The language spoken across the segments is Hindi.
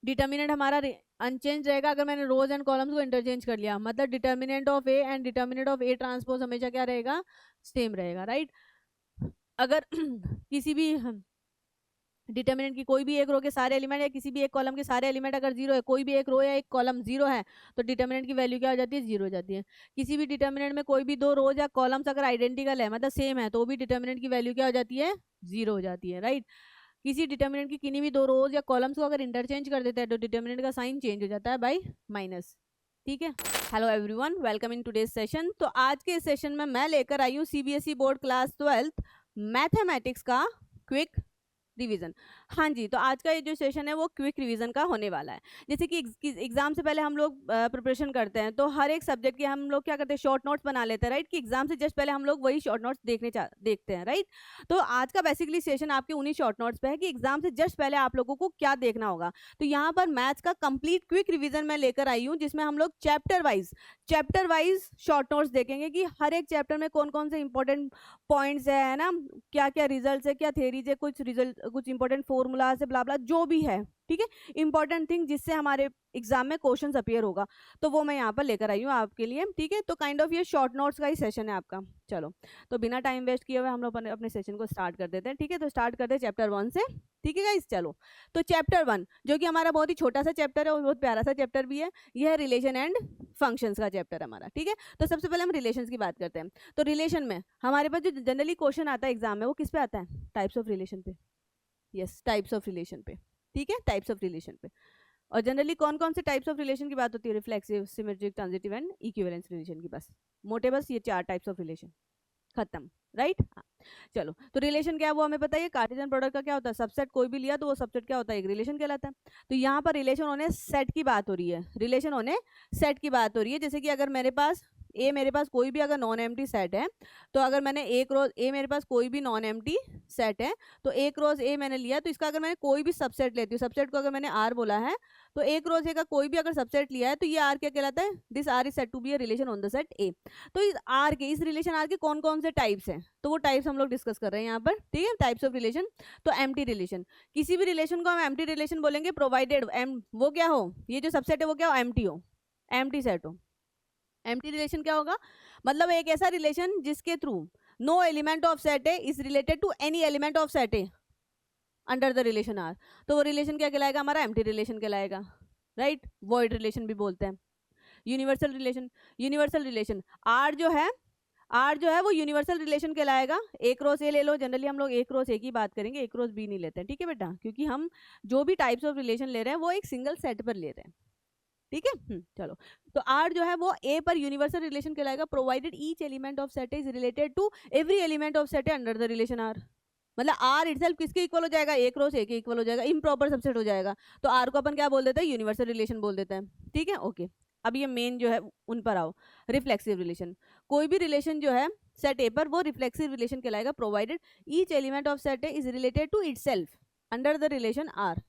डिटर्मिनेंट हमारा अनचेंज रहेगा अगर मैंने रोज एंड कॉलम्स को इंटरचेंज कर लिया, मतलब determinant of A and determinant of A transpose हमेशा क्या रहेगा, सेम रहेगा, राइट। अगर किसी भी डिटर्मिनेंट की कोई भी एक रो के सारे एलिमेंट या किसी भी एक कॉलम के सारे एलिमेंट अगर जीरो है, कोई भी एक रो या एक कॉलम जीरो है, तो डिटर्मिनेंट की वैल्यू क्या हो जाती है, जीरो हो जाती है। किसी भी डिटर्मिनेंट में कोई भी दो रोज या कॉलम्स अगर आइडेंटिकल है, मतलब सेम है, तो भी डिटर्मिनेंट की वैल्यू क्या हो जाती है, जीरो हो जाती है, राइट। किसी डिटर्मिनेंट की किन्हीं भी दो रोज या कॉलम्स को अगर इंटरचेंज कर देते हैं तो डिटर्मिनेंट का साइन चेंज हो जाता है बाय माइनस, ठीक है। Hello everyone, welcome in today's session. तो आज के इस सेशन में मैं लेकर आई हूँ CBSE board class 12th mathematics का क्विक रिवीजन। हाँ जी, तो आज का ये जो सेशन है वो क्विक रिवीजन का होने वाला है। जैसे कि एग्जाम से पहले हम लोग प्रिपरेशन करते हैं, तो हर एक सब्जेक्ट के हम लोग क्या करते हैं, शॉर्ट नोट्स बना लेते हैं, राइट। कि एग्जाम से जस्ट पहले हम लोग वही शॉर्ट नोट्स देखते हैं, राइट। तो आज का बेसिकली सेशन आपके उन्हीं शॉर्ट नोट्स पे है कि एग्जाम से जस्ट पहले आप लोगों को क्या देखना होगा। तो यहाँ पर मैथ्स का कंप्लीट क्विक रिविजन मैं लेकर आई हूँ, जिसमें हम लोग चैप्टर वाइज शॉर्ट नोट्स देखेंगे कि हर एक चैप्टर में कौन कौन से इंपॉर्टेंट पॉइंट्स है ना, क्या क्या रिजल्ट्स है, क्या थेरीज है, कुछ इंपॉर्टेंट फॉर्मूलाज है, ब्ला ब्ला जो भी है, ठीक है। इंपॉर्टेंट थिंग जिससे हमारे एग्जाम में क्वेश्चंस अपीयर होगा, तो वो मैं यहाँ पर लेकर आई हूँ आपके लिए, ठीक है। तो काइंड ऑफ ये शॉर्ट नोट्स का ही सेशन है आपका। चलो, तो बिना टाइम वेस्ट किए हुए हम लोग अपने सेशन को स्टार्ट कर देते हैं, ठीक है। तो स्टार्ट करते हैं चैप्टर 1 से, ठीक है गाइस। चलो, तो चैप्टर 1 जो कि हमारा बहुत ही छोटा सा चैप्टर है और बहुत प्यारा सा चैप्टर भी है, यह है रिलेशन एंड फंक्शंस का चैप्टर हमारा, ठीक है। तो सबसे पहले हम रिलेशंस की बात करते हैं। तो रिलेशन में हमारे पास जो जनरली क्वेश्चन आता है एग्जाम में, वो किस पे आता है, टाइप्स ऑफ रिलेशन पे। यस, टाइप्स ऑफ रिलेशन पे, ठीक है, टाइप्स ऑफ रिलेशन पे। और जनरली कौन कौन से टाइप्स ऑफ रिलेशन की बात होती है, reflexive, symmetric, transitive and equivalence relation की। बस मोटे बस ये 4 टाइप्स ऑफ रिलेशन, खत्म, राइट। चलो, तो रिलेशन क्या है वो हमें पता है, कार्टेशियन प्रोडक्ट का क्या होता है, सबसेट कोई भी लिया तो वो सबसेट क्या होता है, एक रिलेशन कहलाता है। तो यहाँ पर रिलेशन होने सेट की बात हो रही है, रिलेशन होने सेट की बात हो रही है। जैसे कि अगर मेरे पास कोई भी अगर नॉन एम्प्टी सेट है, तो अगर मैंने एक रोज ए, मेरे पास कोई भी नॉन एम्प्टी सेट है, तो एक रोज ए मैंने लिया, तो इसका अगर मैंने कोई भी सबसेट लेती हूँ, सबसेट को अगर मैंने आर बोला है, तो एक रोज ए का कोई भी अगर सबसेट लिया है, तो ये आर क्या कहलाता है, this R is said to be a relation on the set A. तो इस रिलेशन आर के कौन कौन से टाइप्स हैं, तो वो टाइप्स हम लोग डिस्कस कर रहे हैं यहाँ पर, ठीक है। टाइप्स ऑफ रिलेशन, तो एम्प्टी रिलेशन, किसी भी रिलेशन को हम एम्प्टी रिलेशन बोलेंगे प्रोवाइडेड वो क्या हो, ये जो सबसेट है वो क्या हो, एम्प्टी हो, एम्प्टी सेट हो। एम्प्टी रिलेशन क्या होगा, मतलब एक ऐसा रिलेशन जिसके through no element of set A is related to any element of set A under the relation R, तो वो रिलेशन क्या कहलाएगा, हमारा एम्प्टी रिलेशन कहलाएगा, राइट। वॉइड रिलेशन भी बोलते हैं। यूनिवर्सल रिलेशन आर जो है वो यूनिवर्सल रिलेशन कहलाएगा। एक क्रॉस ए ले लो, जनरली हम लोग एक क्रॉस ए की बात करेंगे, एक क्रॉस बी नहीं लेते हैं, ठीक है बेटा, क्योंकि हम जो भी टाइप्स ऑफ रिलेशन ले रहे हैं वो एक सिंगल सेट पर ले रहे हैं, ठीक है। चलो, तो आर जो है वो ए पर यूनिवर्सल रिलेशन कहलाएगा, provided each element of set is related to every element of set under the relation R. मतलब आर इटसेल्फ किसके इक्वल हो जाएगा, एक क्रॉस ए के इक्वल हो जाएगा, इम्प्रॉपर सबसेट हो जाएगा, तो आर को अपन क्या बोल देते हैं, यूनिवर्सल रिलेशन बोल देते हैं, ठीक है, ओके। अब ये मेन जो है उन पर आओ, रिफ्लेक्सिव रिलेशन। कोई भी रिलेशन जो है सेट ए पर, वो रिफ्लेक्सिव रिलेशन कहलाएगा, provided each element of set A is related to itself under the relation R.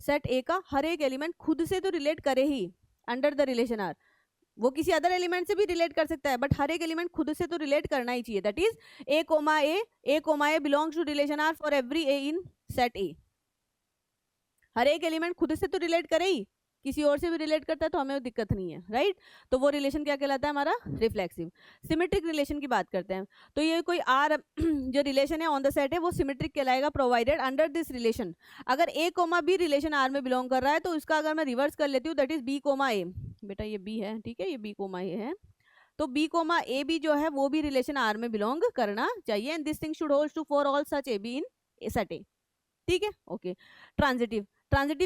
Set A का हर एक एलिमेंट खुद से तो रिलेट करे ही अंडर द रिलेशन आर, वो किसी अदर एलिमेंट से भी रिलेट कर सकता है, बट हर एक एलिमेंट खुद से तो रिलेट करना ही चाहिए, that is A comma A belongs to relation R for every A in set A. हर एक एलिमेंट खुद से तो रिलेट करे ही, किसी और से भी रिलेट करता है तो हमें दिक्कत नहीं है, राइट। तो वो रिलेशन क्या कहलाता है, हमारा रिफ्लेक्सिव। सिमेट्रिक रिलेशन की बात करते हैं, तो ये कोई आर जो रिलेशन है ऑन द सेट है वो सिमेट्रिक कहलाएगा, प्रोवाइडेड अंडर दिस रिलेशन अगर A comma B relation R में बिलोंग कर रहा है, तो इसका अगर मैं रिवर्स कर लेती हूँ, दैट इज बी कोमा ए, बेटा ये बी है, ठीक है, ये बी कोमा ए है, तो बी कोमा ए बी जो है वो भी रिलेशन आर में बिलोंग करना चाहिए, and this thing should hold too for all such A B in set A, ठीक है, ओके। ट्रांजिटिव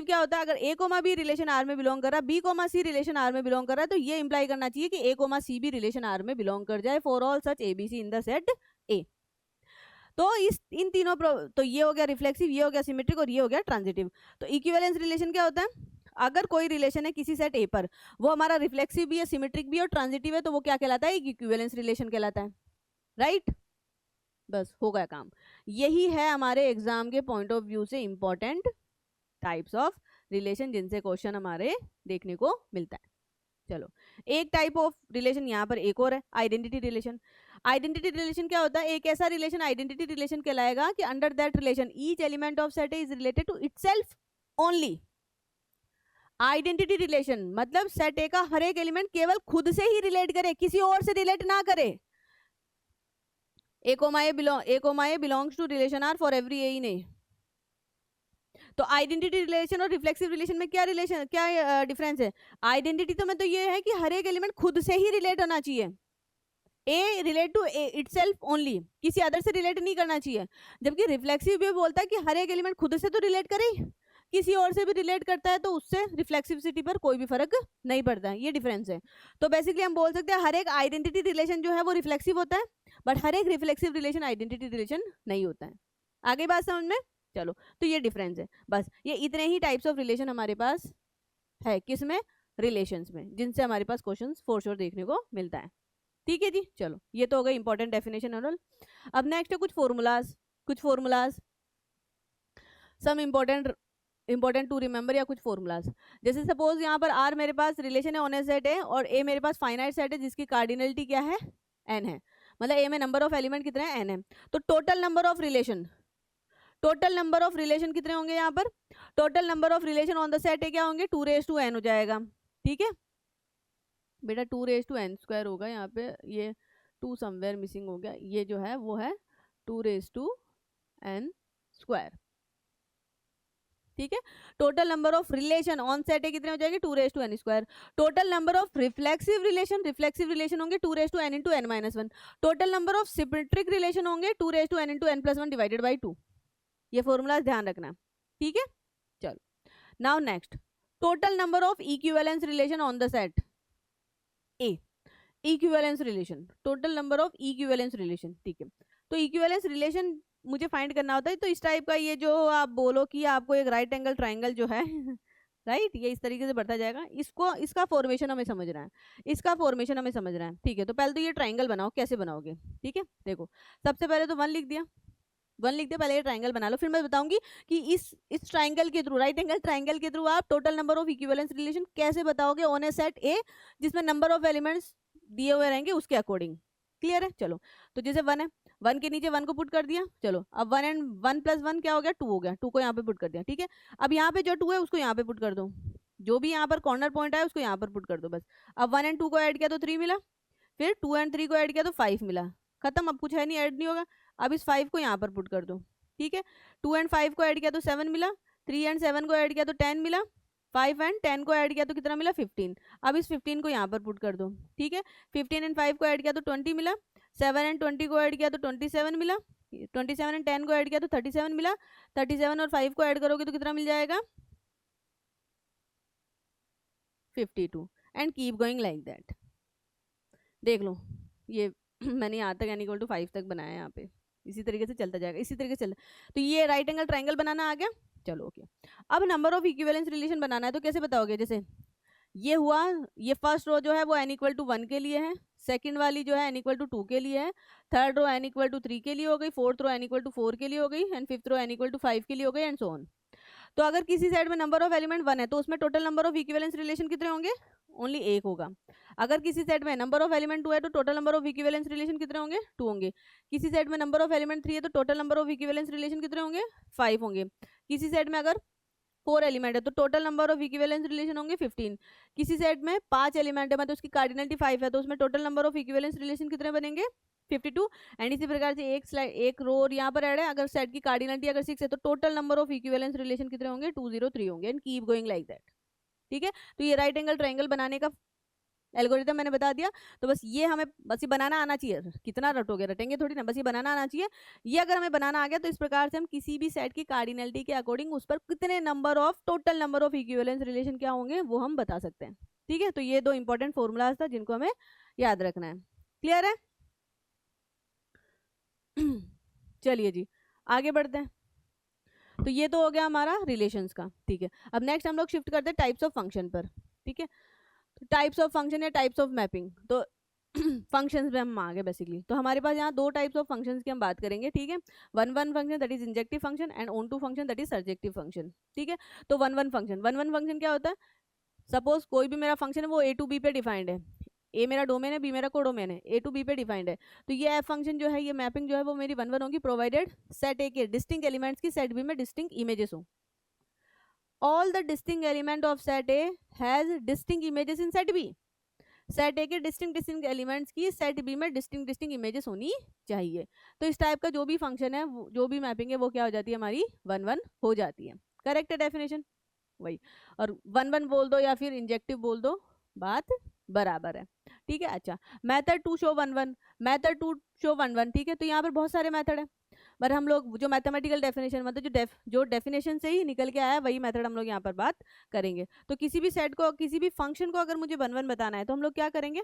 क्या होता है, अगर A comma B relation R में बिलोंग कर रहा है, B comma C relation R में बिलोंग कर रहा है, तो ये इंप्लाई करना चाहिए कि ए कोमा सी भी रिलेशन आर में बिलोंग कर जाए for all such A B C in the set A. तो इन तीनों तो ये हो गया रिफ्लेक्सिव, ये हो गया सिमेट्रिक और ये हो गया ट्रांजिटिव। तो इक्विवेलेंस रिलेशन क्या होता है, अगर कोई रिलेशन है किसी सेट ए पर, वो हमारा रिफ्लेक्सिव भी है, सिमेट्रिक भी है और ट्रांजिटिव है, तो वो क्या कहलाता है, इक्विवेलेंस रिलेशन कहलाता है, राइट। बस हो गया काम। यही है हमारे एग्जाम के पॉइंट ऑफ व्यू से इंपॉर्टेंट टाइप्स ऑफ रिलेशन जिनसे क्वेश्चन हमारे देखने को मिलता है। चलो, एक टाइप ऑफ रिलेशन यहाँ पर एक और है, आइडेंटिटी रिलेशन। आइडेंटिटी रिलेशन क्या होता है, एक ऐसा रिलेशन आइडेंटिटी रिलेशन कहलाएगा कि under that relation each element of set is related to itself only, identity relation मतलब सेट ए का हर एक एलिमेंट केवल खुद से ही रिलेट करे, किसी और से रिलेट ना करे। A belongs to relation R for every A in A. तो आइडेंटिटी रिलेशन और रिफ्लेक्सिव रिलेशन में क्या डिफरेंस है? आइडेंटिटी तो मतलब ये है कि हर एक एलिमेंट खुद से ही रिलेट होना चाहिए, A relate to A itself only, किसी अदर से रिलेट नहीं करना चाहिए। जबकि रिफ्लेक्सिव भी बोलता है कि हर एक एलिमेंट खुद से तो रिलेट करे, किसी और से भी रिलेट करता है तो उससे रिफ्लेक्सिविटी पर कोई भी फर्क नहीं पड़ता है, ये डिफरेंस है। तो बेसिकली हम बोल सकते हैं हर एक आइडेंटिटी रिलेशन जो है वो रिफ्लेक्सिव होता है, बट हर एक रिफ्लेक्सिव रिलेशन आइडेंटिटी रिलेशन नहीं होता है। आगे बात समझ में? चलो, तो ये डिफरेंस है बस। ये इतने ही टाइप्स ऑफ रिलेशन हमारे पास है, किसमें? रिलेशंस में, जिनसे हमारे पास क्वेश्चंस फॉर श्योर देखने को मिलता है। ठीक है जी, चलो ये तो हो गई इंपॉर्टेंट डेफिनेशन और। अब नेक्स्ट है कुछ formulas some important to remember, या कुछ फॉर्मूलाज। जैसे सपोज यहाँ पर आर मेरे पास रिलेशन है, ऑन ए सेट है, और ए मेरे पास फाइनाइट सेट है जिसकी कार्डिनलिटी क्या है? एन है। मतलब ए में नंबर ऑफ एलिमेंट कितने हैं? एन है। तो टोटल नंबर ऑफ रिलेशन कितने होंगे यहाँ पर? Total number of relation on the set है क्या होंगे? 2n हो जाएगा। ठीक है बेटा, 2n² होगा यहाँ पे, ये 2 समवेयर मिसिंग हो गया, ये जो है वो है 2n²। ठीक है, total number of relation on set है कितने हो जाएंगे? 2n²। Total number of reflexive relation होंगे 2n into n-1। Total number of symmetric relation होंगे 2n into n+1 divided by 2। ये फॉर्मूला ध्यान रखना। ठीक है, चलो now next, total number of equivalence relation on the set A. Equivalence relation, total number of equivalence relation. ठीक है, तो इक्विवेलेंस रिलेशन मुझे फाइंड करना होता है, तो इस टाइप का ये जो आप बोलो कि आपको एक राइट एंगल ट्राइंगल जो है राइट, ये इस तरीके से बढ़ता जाएगा, इसका फॉर्मेशन हमें समझना है। ठीक है, तो पहले तो ये ट्राइंगल बनाओ, कैसे बनाओगे? ठीक है, देखो सबसे पहले तो 1 लिख दिया, पहले ये ट्राइंगल बना लो, फिर मैं बताऊंगी कि इस ट्राइंगल के थ्रू, राइट एंगल ट्राइंगल के थ्रू आप total number of equivalence relation कैसे बताओगे ऑन ए सेट ए, जिसमें नंबर ऑफ एलिमेंट्स दिए हुए रहेंगे उसके अकॉर्डिंग। क्लियर है? चलो, तो जैसे 1 है, 1 के नीचे 1 को पुट कर दिया। चलो अब 1 एंड 1 + 1 क्या हो गया? 2 हो गया, 2 को यहाँ पे पुट कर दिया। ठीक है, अब यहाँ पे जो 2 है उसको यहाँ पे पुट कर दो, जो भी यहाँ पर कॉर्नर पॉइंट है उसको यहाँ पर पुट कर दो बस। अब 1 एंड 2 को ऐड किया तो 3 मिला, फिर 2 एंड 3 को ऐड किया तो 5 मिला, खत्म, अब कुछ है नहीं, ऐड नहीं होगा। अब इस 5 को यहाँ पर पुट कर दो। ठीक है, 2 एंड 5 को ऐड किया तो 7 मिला, 3 एंड 7 को ऐड किया तो 10 मिला, 5 एंड 10 को ऐड किया तो कितना मिला? 15। अब इस 15 को यहाँ पर पुट कर दो। ठीक है, 15 एंड 5 को ऐड किया तो 20 मिला, 7 एंड 20 को ऐड किया तो 27 मिला, 27 एंड 10 को ऐड किया तो 37 मिला, 37 और 5 को ऐड करोगे तो कितना मिल जाएगा? 52 and keep going like that. देख लो ये मैंने यहाँ तक n = 5 तक बनाया है, यहाँ पे इसी तरीके से चलता जाएगा, इसी तरीके से चलता। तो ये राइट एंगल ट्राइंगल बनाना आ गया। चलो ओके, अब नंबर ऑफ इक्विवेलेंस रिलेशन बनाना है, तो कैसे बताओगे? जैसे ये हुआ, ये फर्स्ट रो जो है वो n = 1 के लिए है, सेकंड वाली जो है n = 2 के लिए है, थर्ड रो n = 3 के लिए हो गई, फोर्थ रो n = 4 के लिए हो गई, एंड फिफ्थ रो n = 5 के लिए हो गई, एंड सो ऑन। तो अगर किसी सेट में नंबर ऑफ एलिमेंट 1 है तो उसमें total number of equivalence relation कितने होंगे? ओनली 1 होगा। अगर किसी सेट में नंबर ऑफ एलिमेंट 2 है तो total number of equivalence relation कितने होंगे? 2 होंगे। किसी सेट में नंबर ऑफ एलिमेंट 3 है तो total number of equivalence relation कितने होंगे? 5 होंगे। किसी सेट में अगर 4 एलिमेंट है तो total number of equivalence relation होंगे 15। किसी सेट में 5 एलिमेंट है मतलब उसकी कार्डिनलिटी 5 है तो उसमें total number of equivalence relation कितने बनेंगे? 52। एंड इसी प्रकार से एक रो यहाँ पर ऐड है, अगर सेट की कार्डिनलिटी अगर 6 है तो total number of equivalence relation कितने होंगे? 203 होंगे, and keep going like that. ठीक है, तो ये राइट एंगल ट्राइंगल बनाने का एल्गोरिथम मैंने बता दिया। तो बस ये हमें बस ये बनाना आना चाहिए, कितना रटोगे, रटेंगे थोड़ी ना, बस ये बनाना आना चाहिए। ये अगर हमें बनाना आ गया तो इस प्रकार से हम किसी भी सेट की कार्डिनलिटी के अकॉर्डिंग उस पर कितने number of total number of equivalence relation क्या होंगे वो हम बता सकते हैं। ठीक है, तो ये 2 इंपॉर्टेंट फॉर्मूलाज था जिनको हमें याद रखना है। क्लियर है? चलिए जी आगे बढ़ते हैं। तो ये तो हो गया हमारा रिलेशंस का। ठीक है, अब नेक्स्ट हम लोग शिफ्ट करते हैं टाइप्स ऑफ फंक्शन पर। ठीक है, तो टाइप्स ऑफ फंक्शन या टाइप्स ऑफ मैपिंग, तो फंक्शंस में हम आ गए बेसिकली। तो हमारे पास यहाँ 2 टाइप्स ऑफ फंक्शंस की हम बात करेंगे। ठीक है, 1 function that is injective function and onto function that is surjective function. ठीक है, तो 1 फंक्शन क्या होता है? सपोज कोई भी मेरा फंक्शन है वो A to B पे डिफाइंड है, ए मेरा डोमेन है, बी मेरा कोडोमेन है, ए टू बी पे डिफाइंड है। तो ये एफ फंक्शन जो है, ये मैपिंग जो है वो मेरी 1 1 होगी, प्रोवाइडेड सेट ए के डिस्टिंक्ट एलिमेंट्स की सेट बी में डिस्टिंक्ट इमेजेस हो। All the distinct element of set A has distinct images in set B. Set A के डिस्टिंक्ट एलिमेंट्स की सेट बी में डिस्टिंक्ट इमेजेस होनी चाहिए। तो इस टाइप का जो भी फंक्शन है, जो भी मैपिंग है, वो क्या हो जाती है हमारी 1 1 हो जाती है। करेक्ट है डेफिनेशन वही। और 1 1 बोल दो या फिर इंजेक्टिव बोल दो, बात बराबर है। ठीक है। अच्छा, method to show 1 1, method to show 1 1। ठीक है, तो यहाँ पर बहुत सारे मेथड है, पर हम लोग जो मैथमेटिकल डेफिनेशन मतलब जो डेफिनेशन से ही निकल के आया वही मेथड हम लोग यहाँ पर बात करेंगे। तो किसी भी सेट को, किसी भी फंक्शन को अगर मुझे 1 1 बताना है तो हम लोग क्या करेंगे?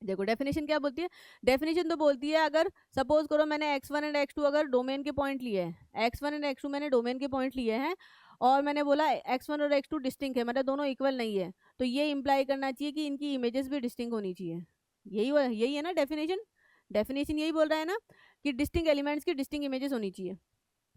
देखो डेफिनेशन क्या बोलती है। डेफिनेशन तो बोलती है, अगर सपोज करो मैंने x1 एंड x2 अगर डोमेन के पॉइंट लिए हैं, x1 एंड x2 मैंने डोमेन के पॉइंट लिए हैं, और मैंने बोला x1 और x2 डिस्टिंक्ट है, मतलब दोनों इक्वल नहीं है, तो ये इंप्लाई करना चाहिए कि इनकी इमेजेस भी डिस्टिंक्ट होनी चाहिए। यही है ना डेफिनेशन। डेफिनेशन यही बोल रहा है ना कि डिस्टिंक्ट एलिमेंट्स की डिस्टिंक्ट इमेजेस होनी चाहिए।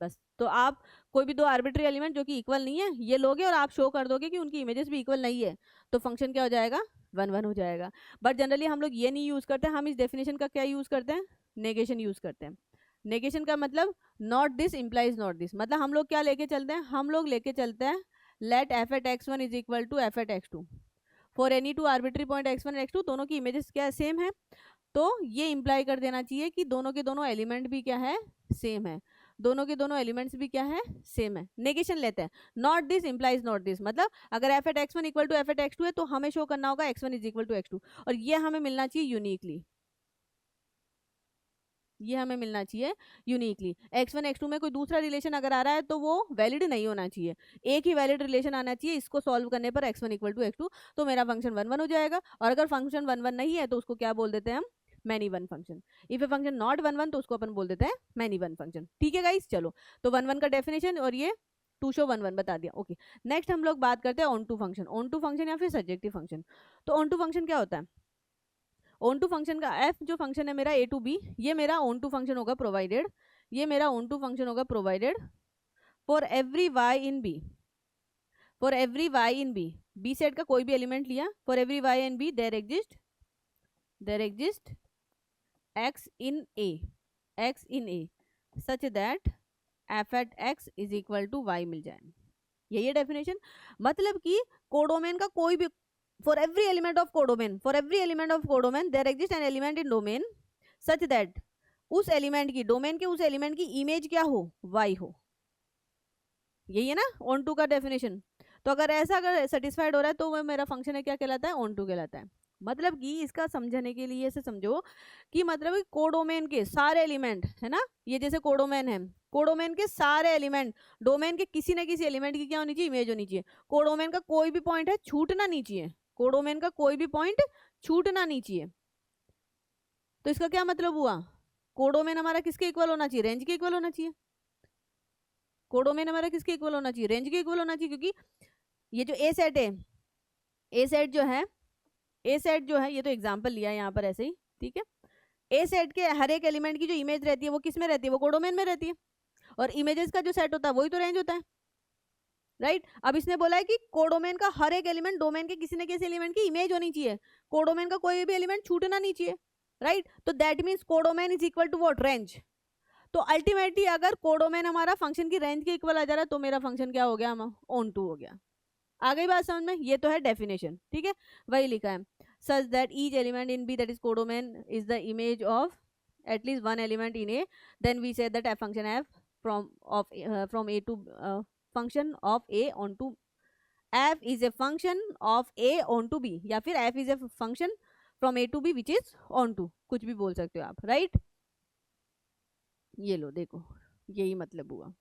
बस, तो आप कोई भी दो आर्बिट्री एलिमेंट जो कि इक्वल नहीं है ये लोगे और आप शो कर दोगे कि उनकी इमेजेस भी इक्वल नहीं है, तो फंक्शन क्या हो जाएगा? 1 1 हो जाएगा। बट जनरली हम लोग ये नहीं यूज करते, हम इस डेफिनेशन का क्या यूज करते हैं? नेगेशन यूज करते हैं। नेगेशन का मतलब not this implies not this, मतलब हम लोग क्या लेके चलते हैं? हम लोग लेके चलते हैं let F at x1 is equal to F at x2 for any two arbitrary point x1 and x2, दोनों की इमेजेस क्या सेम है, तो ये इंप्लाई कर देना चाहिए कि दोनों के दोनों एलिमेंट भी क्या है? सेम है। दोनों के दोनों एलिमेंट्स भी क्या है? सेम है। नेगेशन लेते हैं, not this implies not this, मतलब अगर F at x1 equal to F at x2 है तो हमें शो करना होगा x1 is equal to x2, और ये हमें मिलना चाहिए यूनिकली। ये हमें मिलना चाहिए यूनिकली। x1 x2 में कोई दूसरा रिलेशन अगर आ रहा है तो वो वैलिड नहीं होना चाहिए, एक ही वैलिड रिलेशन आना चाहिए। इसको सॉल्व करने पर x1 इक्वल टू x2, तो मेरा फंक्शन 1 1 हो जाएगा। और अगर फंक्शन 1 1 नहीं है तो उसको क्या बोल देते हैं हम? Many one function. If a function not 1 1 तो उसको अपन बोल देते हैं मैनी वन फंक्शन। ठीक है गाइस, चलो तो 1 1 का डेफिनेशन और ये टू शो 1 1 बता दिया। ओके, नेक्स्ट हम लोग बात करते हैं onto function. Onto function या फिर सब्जेक्टिव फंक्शन। तो ऑन टू फंक्शन क्या होता है? ऑन टू फंक्शन का एफ जो फंक्शन है मेरा ए टू बी, ये मेरा ऑन टू फंक्शन होगा प्रोवाइडेड, ये मेरा ऑन टू फंक्शन होगा provided for every Y in B. For every Y in B, B set का कोई भी एलिमेंट लिया, for every Y in B there exist x in a such that f at x is equal to y मिल जाए। यही है डेफिनेशन। मतलब कि कोडोमेन का कोई भी, for every element of codomain there exist an element in domain such that उस एलिमेंट की, डोमेन के उस एलिमेंट की इमेज क्या हो? y हो। यही है ना ऑन टू का डेफिनेशन। तो अगर ऐसा अगर सेटिस्फाइड हो रहा है तो वो मेरा फंक्शन है क्या कहलाता है? ऑन टू कहलाता है। मतलब कि इसका समझने के लिए ऐसे समझो कि मतलब कोडोमेन के सारे एलिमेंट है ना, ये जैसे कोडोमेन है, कोडोमेन के सारे एलिमेंट, डोमेन के किसी न किसी एलिमेंट की क्या होनी चाहिए? इमेज होनी चाहिए। कोडोमेन का कोई भी पॉइंट है छूटना नहीं चाहिए, कोडोमेन का कोई भी पॉइंट छूटना नहीं चाहिए। तो इसका क्या मतलब हुआ? कोडोमेन हमारा किसके इक्वल होना चाहिए? रेंज के इक्वल होना चाहिए। कोडोमेन हमारा किसके इक्वल होना चाहिए? रेंज के इक्वल होना चाहिए, क्योंकि ये जो ए सेट है, ए सेट जो है ये तो एग्जांपल लिया है यहाँ पर ऐसे ही, ठीक है। ए सेट के हर एक एलिमेंट की जो इमेज रहती है वो किस में रहती है? वो कोडोमेन में रहती है। और इमेजेस का जो सेट होता है वही तो रेंज होता है, राइट। अब इसने बोला है कि कोडोमेन का हर एक एलिमेंट डोमेन के किसी न किसी एलिमेंट की इमेज होनी चाहिए, कोडोमेन का कोई भी एलिमेंट छूटना नहीं चाहिए, राइट। तो that means codomain is equal to what? Range. तो अल्टीमेटली अगर कोडोमेन हमारा फंक्शन की रेंज के इक्वल आ जा रहा है तो मेरा फंक्शन क्या हो गया? ऑन टू हो गया। आ गई बात समझ में? ये तो है डेफिनेशन, ठीक है, वही लिखा है। Such that each element in B that is codomain is the image of at least one element in A, then we say that a function f from A to function of A onto f is a function of A onto B, या फिर f is a function from A to B which is onto, कुछ भी बोल सकते हो आप, राइट। ये लो देखो, यही मतलब हुआ।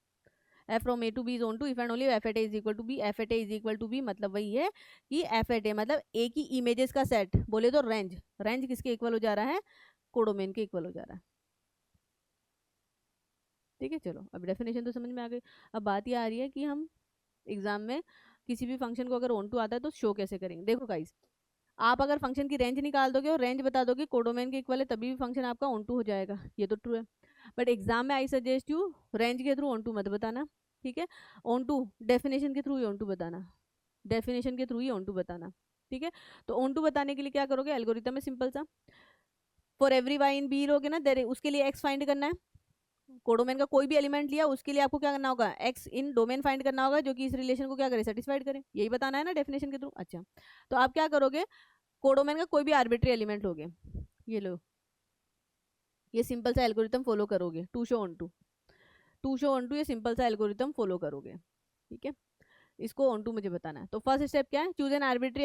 f from A to B is onto if and only f at A is equal to B। f at A is equal to B मतलब वही है कि f at A मतलब A की इमेजेस का सेट, बोले तो रेंज, रेंज किसके इक्वल हो जा रहा है? कोडोमेन के इक्वल हो जा रहा है, ठीक है। चलो अब डेफिनेशन तो समझ में आ गई। अब बात ये आ रही है कि हम एग्जाम में किसी भी फंक्शन को अगर ऑन टू आता है तो शो कैसे करेंगे। देखो गाइस, आप अगर फंक्शन की रेंज निकाल दोगे और रेंज बता दोगे कोडोमेन के इक्वल है तभी भी फंक्शन आपका ऑन टू हो जाएगा, ये तो ट्रू है। बट एग्जाम में आई सजेस्ट यू रेंज के थ्रू ऑन टू मत बताना, ठीक है। ऑन टू डेफिनेशन के थ्रू ही ऑन टू बताना, डेफिनेशन के थ्रू ही ऑन टू बताना, ठीक है। तो ऑन टू बताने के लिए क्या करोगे? एल्गोरिथम है सिंपल सा, for every Y in B लोगे ना, देर उसके लिए एक्स फाइंड करना है, कोडोमेन का कोई भी एलिमेंट लिया उसके लिए आपको क्या करना होगा, एक्स इन डोमेन फाइंड करना होगा जो कि इस रिलेशन को क्या करे, सेटिस्फाइड करे, यही बताना है ना डेफिनेशन के थ्रू। अच्छा, तो आप क्या करोगे, कोडोमेन का कोई भी आर्बिट्री एलिमेंट लोगे, ये लो, ये सिंपल सा एल्गोरिथम फॉलो करोगे, टू शो ऑन टू ये सिंपल सा एल्गोरिथम फॉलो करोगे, ठीक है। इसको ऑन टू मुझे बताना है। तो फर्स्ट स्टेप क्या है, choose an arbitrary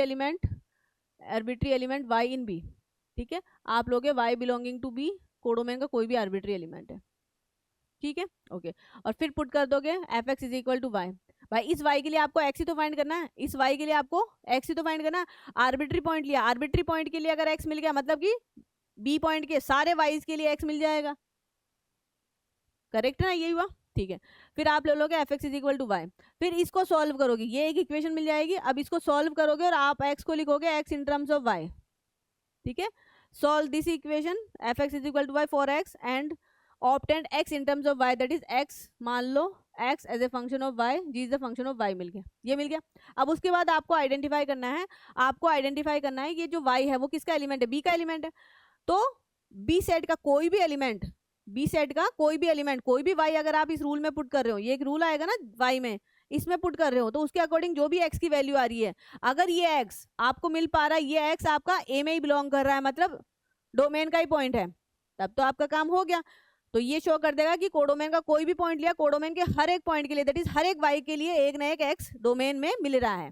element y in b, ठीक है। आप लोगे y belonging to b, codomain का कोई भी आर्बिट्री एलिमेंट है, ठीक है, ओके। और फिर पुट कर दोगे f x is equal to y. भाई इस y के लिए आपको x ही तो फाइंड करना है, इस y के लिए आपको x ही तो फाइंड करना है। आर्बिट्री पॉइंट लिया, आर्बिट्री पॉइंट के लिए अगर x मिल गया मतलब कि b पॉइंट के सारे y's के लिए x मिल जाएगा, करेक्ट ना, यही हुआ, ठीक है। फिर आप ले लोगे f x is equal to y, फिर इसको सॉल्व करोगे, ये एक इक्वेशन मिल जाएगी। अब इसको सॉल्व करोगे और आप x को लिखोगे x in terms of y, ठीक है। Solve this equation f x is equal to y for x and obtained x in terms of y, that is x मान लो x as a function of y, g is the function of y, मिल गया, ये मिल गया। अब उसके बाद आपको आइडेंटिफाई करना है, ये जो y है वो किसका एलिमेंट है, b का एलिमेंट है। तो b सेट का कोई भी एलिमेंट, कोई भी y अगर आप इस रूल में पुट कर रहे हो, ये एक रूल आएगा ना y में, इसमें पुट कर रहे हो, तो उसके अकॉर्डिंग जो भी x की वैल्यू आ रही है, अगर ये x आपको मिल पा रहा है, ये x आपका a में ही बिलोंग कर रहा है, मतलब डोमेन का ही पॉइंट है, तब तो आपका काम हो गया। तो ये शो कर देगा कि कोडोमेन का कोई भी पॉइंट लिया, कोडोमेन के हर एक पॉइंट के लिए, दैट इज हर एक y के लिए एक ना एक x डोमेन में मिल रहा है,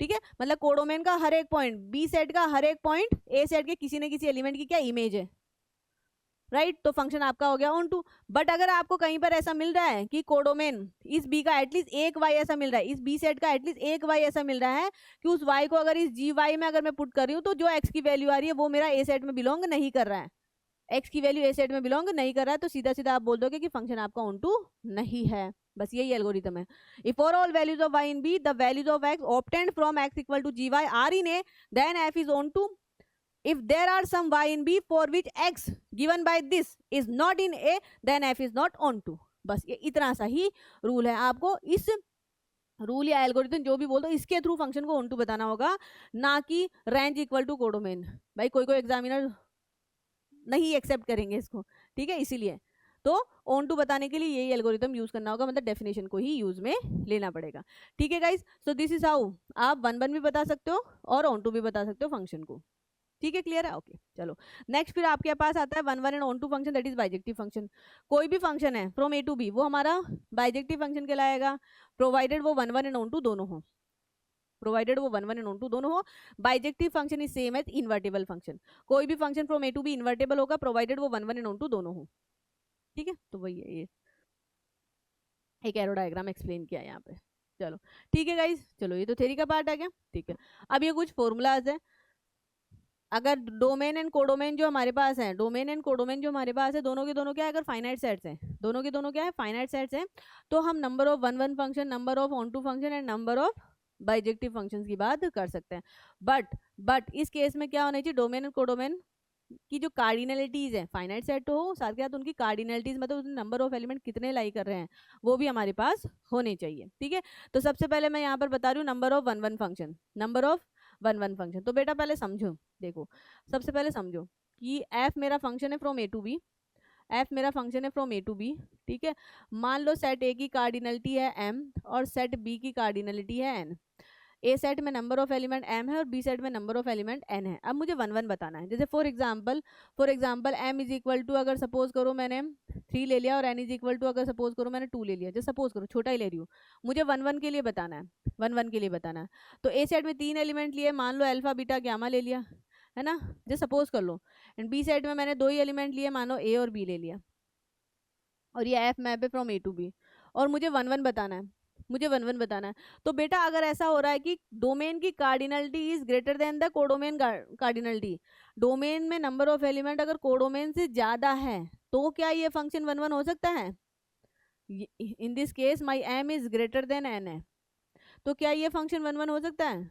ठीक है। मतलब कोडोमेन का हर एक पॉइंट, बी सेट का हर एक पॉइंट ए सेट के किसी न किसी एलिमेंट की क्या इमेज है, राइट। तो फंक्शन आपका हो गया ऑन टू। बट अगर आपको कहीं पर ऐसा मिल रहा है कि कोडोमेन इस बी का एटलीस्ट एक y ऐसा मिल रहा है, इस बी सेट का एटलीस्ट एक y ऐसा मिल रहा है कि उस y को अगर इस जी वाई में अगर मैं पुट कर रही हूँ तो जो x की वैल्यू आ रही है वो मेरा ए सेट में बिलोंग नहीं कर रहा है, x की वैल्यू ए सेट में बिलोंग नहीं कर रहा है, तो सीधा सीधा आप बोल दोगे कि फंक्शन आपका ऑन टू नहीं है। बस यही एल्गोरिथम है। If for all values of y in b the values of x obtained from x equal to gy are in a, then f is onto. If there are some y in b for which x given by this is not in a, then f is not on to। बस ये इतना सा ही रूल है। आपको इस रूल या एल्गोरिथम जो भी बोल दो, इसके थ्रू फंक्शन को ऑन टू बताना होगा, ना कि रेंज इक्वल टू कोडोमेन। भाई कोई एग्जामिनर नहीं एक्सेप्ट करेंगे इसको, ठीक है, इसीलिए तो ऑन टू बताने के लिए यही एल्गोरिथम यूज करना होगा, मतलब डेफिनेशन को ही यूज में लेना पड़ेगा, ठीक है guys. So this is how आप 1 भी बता सकते हो और ऑन टू भी बता सकते हो फंक्शन को, ठीक है, क्लियर है, ओके। चलो नेक्स्ट फिर आपके पास आता है 1 and onto function, that is bijective function. कोई भी फंक्शन है फ्रॉम ए टू बी वो हमारा बाइजेक्टिव फंक्शन कहलाएगा, प्रोवाइडेड वो 1 एंड ऑन टू दोनों हो, bijective function is same as invertible function. कोई भी function from a to b invertible होगा प्रोवाइडेड वो 1 एंड ऑन टू दोनों हो, ठीक है। तो वही है, ये एक एरो डायग्राम एक्सप्लेन किया है यहाँ पे। चलो ठीक है गाइज, चलो ये तो थ्योरी का पार्ट आ गया, ठीक है। अब ये कुछ फॉर्मूलाज है। अगर डोमेन एंड कोडोमेन जो हमारे पास है, दोनों के दोनों क्या है, अगर फाइनाइट सेट्स हैं, दोनों के दोनों क्या है, फाइनाइट सेट्स हैं, तो हम number of 1 function, number of onto function and number of bijective functions की बात कर सकते हैं। बट इस केस में क्या होना चाहिए, डोमेन एंड कोडोमेन की जो कार्डिनलिटीज है, फाइनाइट सेट तो हो, साथ के साथ उनकी कार्डिनलिटीज मतलब नंबर ऑफ एलिमेंट कितने लाई कर रहे हैं वो भी हमारे पास होने चाहिए, ठीक है। तो सबसे पहले मैं यहाँ पर बता रही हूँ number of 1 function, number of 1 function. तो बेटा पहले समझो, देखो सबसे पहले समझो कि f मेरा फंक्शन है फ्रॉम ए टू बी, ठीक है। मान लो सेट ए की कार्डिनलिटी है m और सेट बी की कार्डिनलिटी है n। ए सेट में नंबर ऑफ एलिमेंट m है और बी सेट में नंबर ऑफ एलिमेंट n है। अब मुझे 1 बताना है। जैसे for example m is equal to, अगर सपोज करो मैंने 3 ले लिया और n इज इक्वल टू अगर सपोज करो मैंने 2 ले लिया, जैसे सपोज करो छोटा ही ले रही हूँ, मुझे 1 के लिए बताना है, 1 के लिए बताना है। तो ए सेट में 3 एलिमेंट लिए, मान लो अल्फा बीटा गामा ले लिया, है ना, जैसे सपोज कर लो। एंड बी सेट में मैंने 2 ही एलिमेंट लिए, मानो ए और बी ले लिया, और ये एफ मैप है फ्रॉम ए टू बी, और मुझे 1 बताना है। तो बेटा अगर ऐसा हो रहा है कि डोमेन की cardinality is greater than the codomain cardinality, domain में नंबर ऑफ एलिमेंट अगर कोडोमेन से ज्यादा है तो क्या ये फंक्शन 1 हो सकता है? In this case my m is greater then n है, तो क्या ये फंक्शन 1 हो सकता है?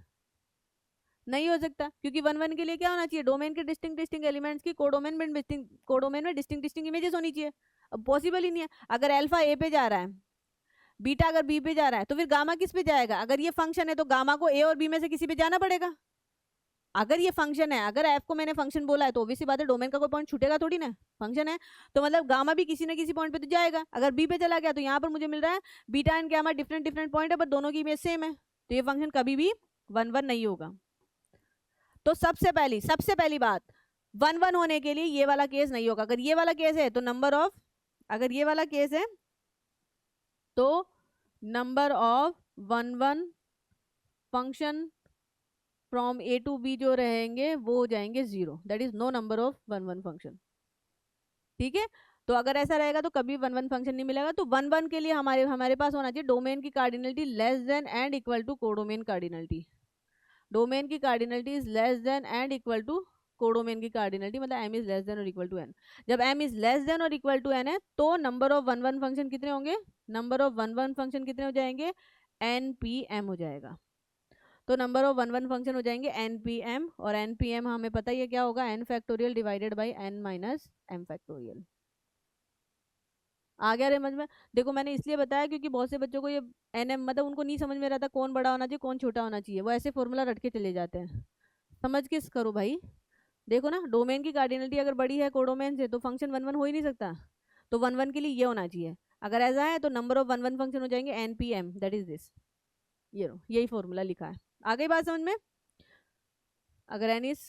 नहीं हो सकता, क्योंकि 1 के लिए क्या होना चाहिए, डोमेन के डिस्टिंक्ट एलिमेंट्स की कोडोमेन में डिस्टिंक्ट इमेजेस होनी चाहिए। अब पॉसिबल ही नहीं है। अगर अल्फा ए पे जा रहा है, बीटा अगर बी पे जा रहा है, तो फिर गामा किस पे जाएगा? अगर ये फंक्शन है तो गामा को ए और बी में से किसी पे जाना पड़ेगा, अगर ये फंक्शन है, अगर एफ को मैंने फंक्शन बोला है तो ऑब्वियसली बात है डोमेन का कोई पॉइंट छूटेगा थोड़ी ना, फंक्शन है तो मतलब गामा भी किसी ना किसी पॉइंट पे तो जाएगा। अगर बी पे चला गया तो यहाँ पर मुझे मिल रहा है beta and gamma different different point है पर दोनों की इमेज सेम है, तो ये फंक्शन कभी भी 1 1 नहीं होगा। तो सबसे पहली बात 1 1 होने के लिए ये वाला केस नहीं होगा। अगर ये वाला केस है तो नंबर ऑफ, अगर ये वाला केस है तो number of 1 1 function from a to b जो रहेंगे वो हो जाएंगे 0, that is no number of 1 1 function. ठीक है, तो अगर ऐसा रहेगा तो कभी 1 1 फंक्शन नहीं मिलेगा। तो 1 1 के लिए हमारे पास होना चाहिए डोमेन की cardinality less than and equal to codomain cardinality. Domain की cardinality is less than and equal to codomain की कार्डिनलिटी, मतलब m इज लेस देन और इक्वल टू n। जब m इज लेस देन और इक्वल टू n है तो नंबर ऑफ 1 1 फंक्शन कितने होंगे, नंबर ऑफ 1 1 फंक्शन कितने हो जाएंगे, npm हो जाएगा। तो नंबर ऑफ 1 1 फंक्शन हो जाएंगे npm, और npm हमें पता ही है क्या होगा, n factorial divided by n minus m factorial. आ गया रे समझ में? देखो मैंने इसलिए बताया क्योंकि बहुत से बच्चों को ये nm मतलब उनको नहीं समझ में रहता कौन बड़ा होना चाहिए कौन छोटा होना चाहिए, वो ऐसे फॉर्मूला रट के चले जाते हैं। समझ के करो भाई। देखो ना, डोमेन की कार्डिनलिटी अगर बड़ी है कोडोमेन से तो फंक्शन 1 1 हो ही नहीं सकता, तो 1 1 के लिए ये होना चाहिए। अगर ऐसा है तो नंबर ऑफ 1 1 फंक्शन हो जाएंगे npm, दैट इज दिस, ये लो यही फॉर्मूला लिखा है। आ गई बात समझ में? अगर n इज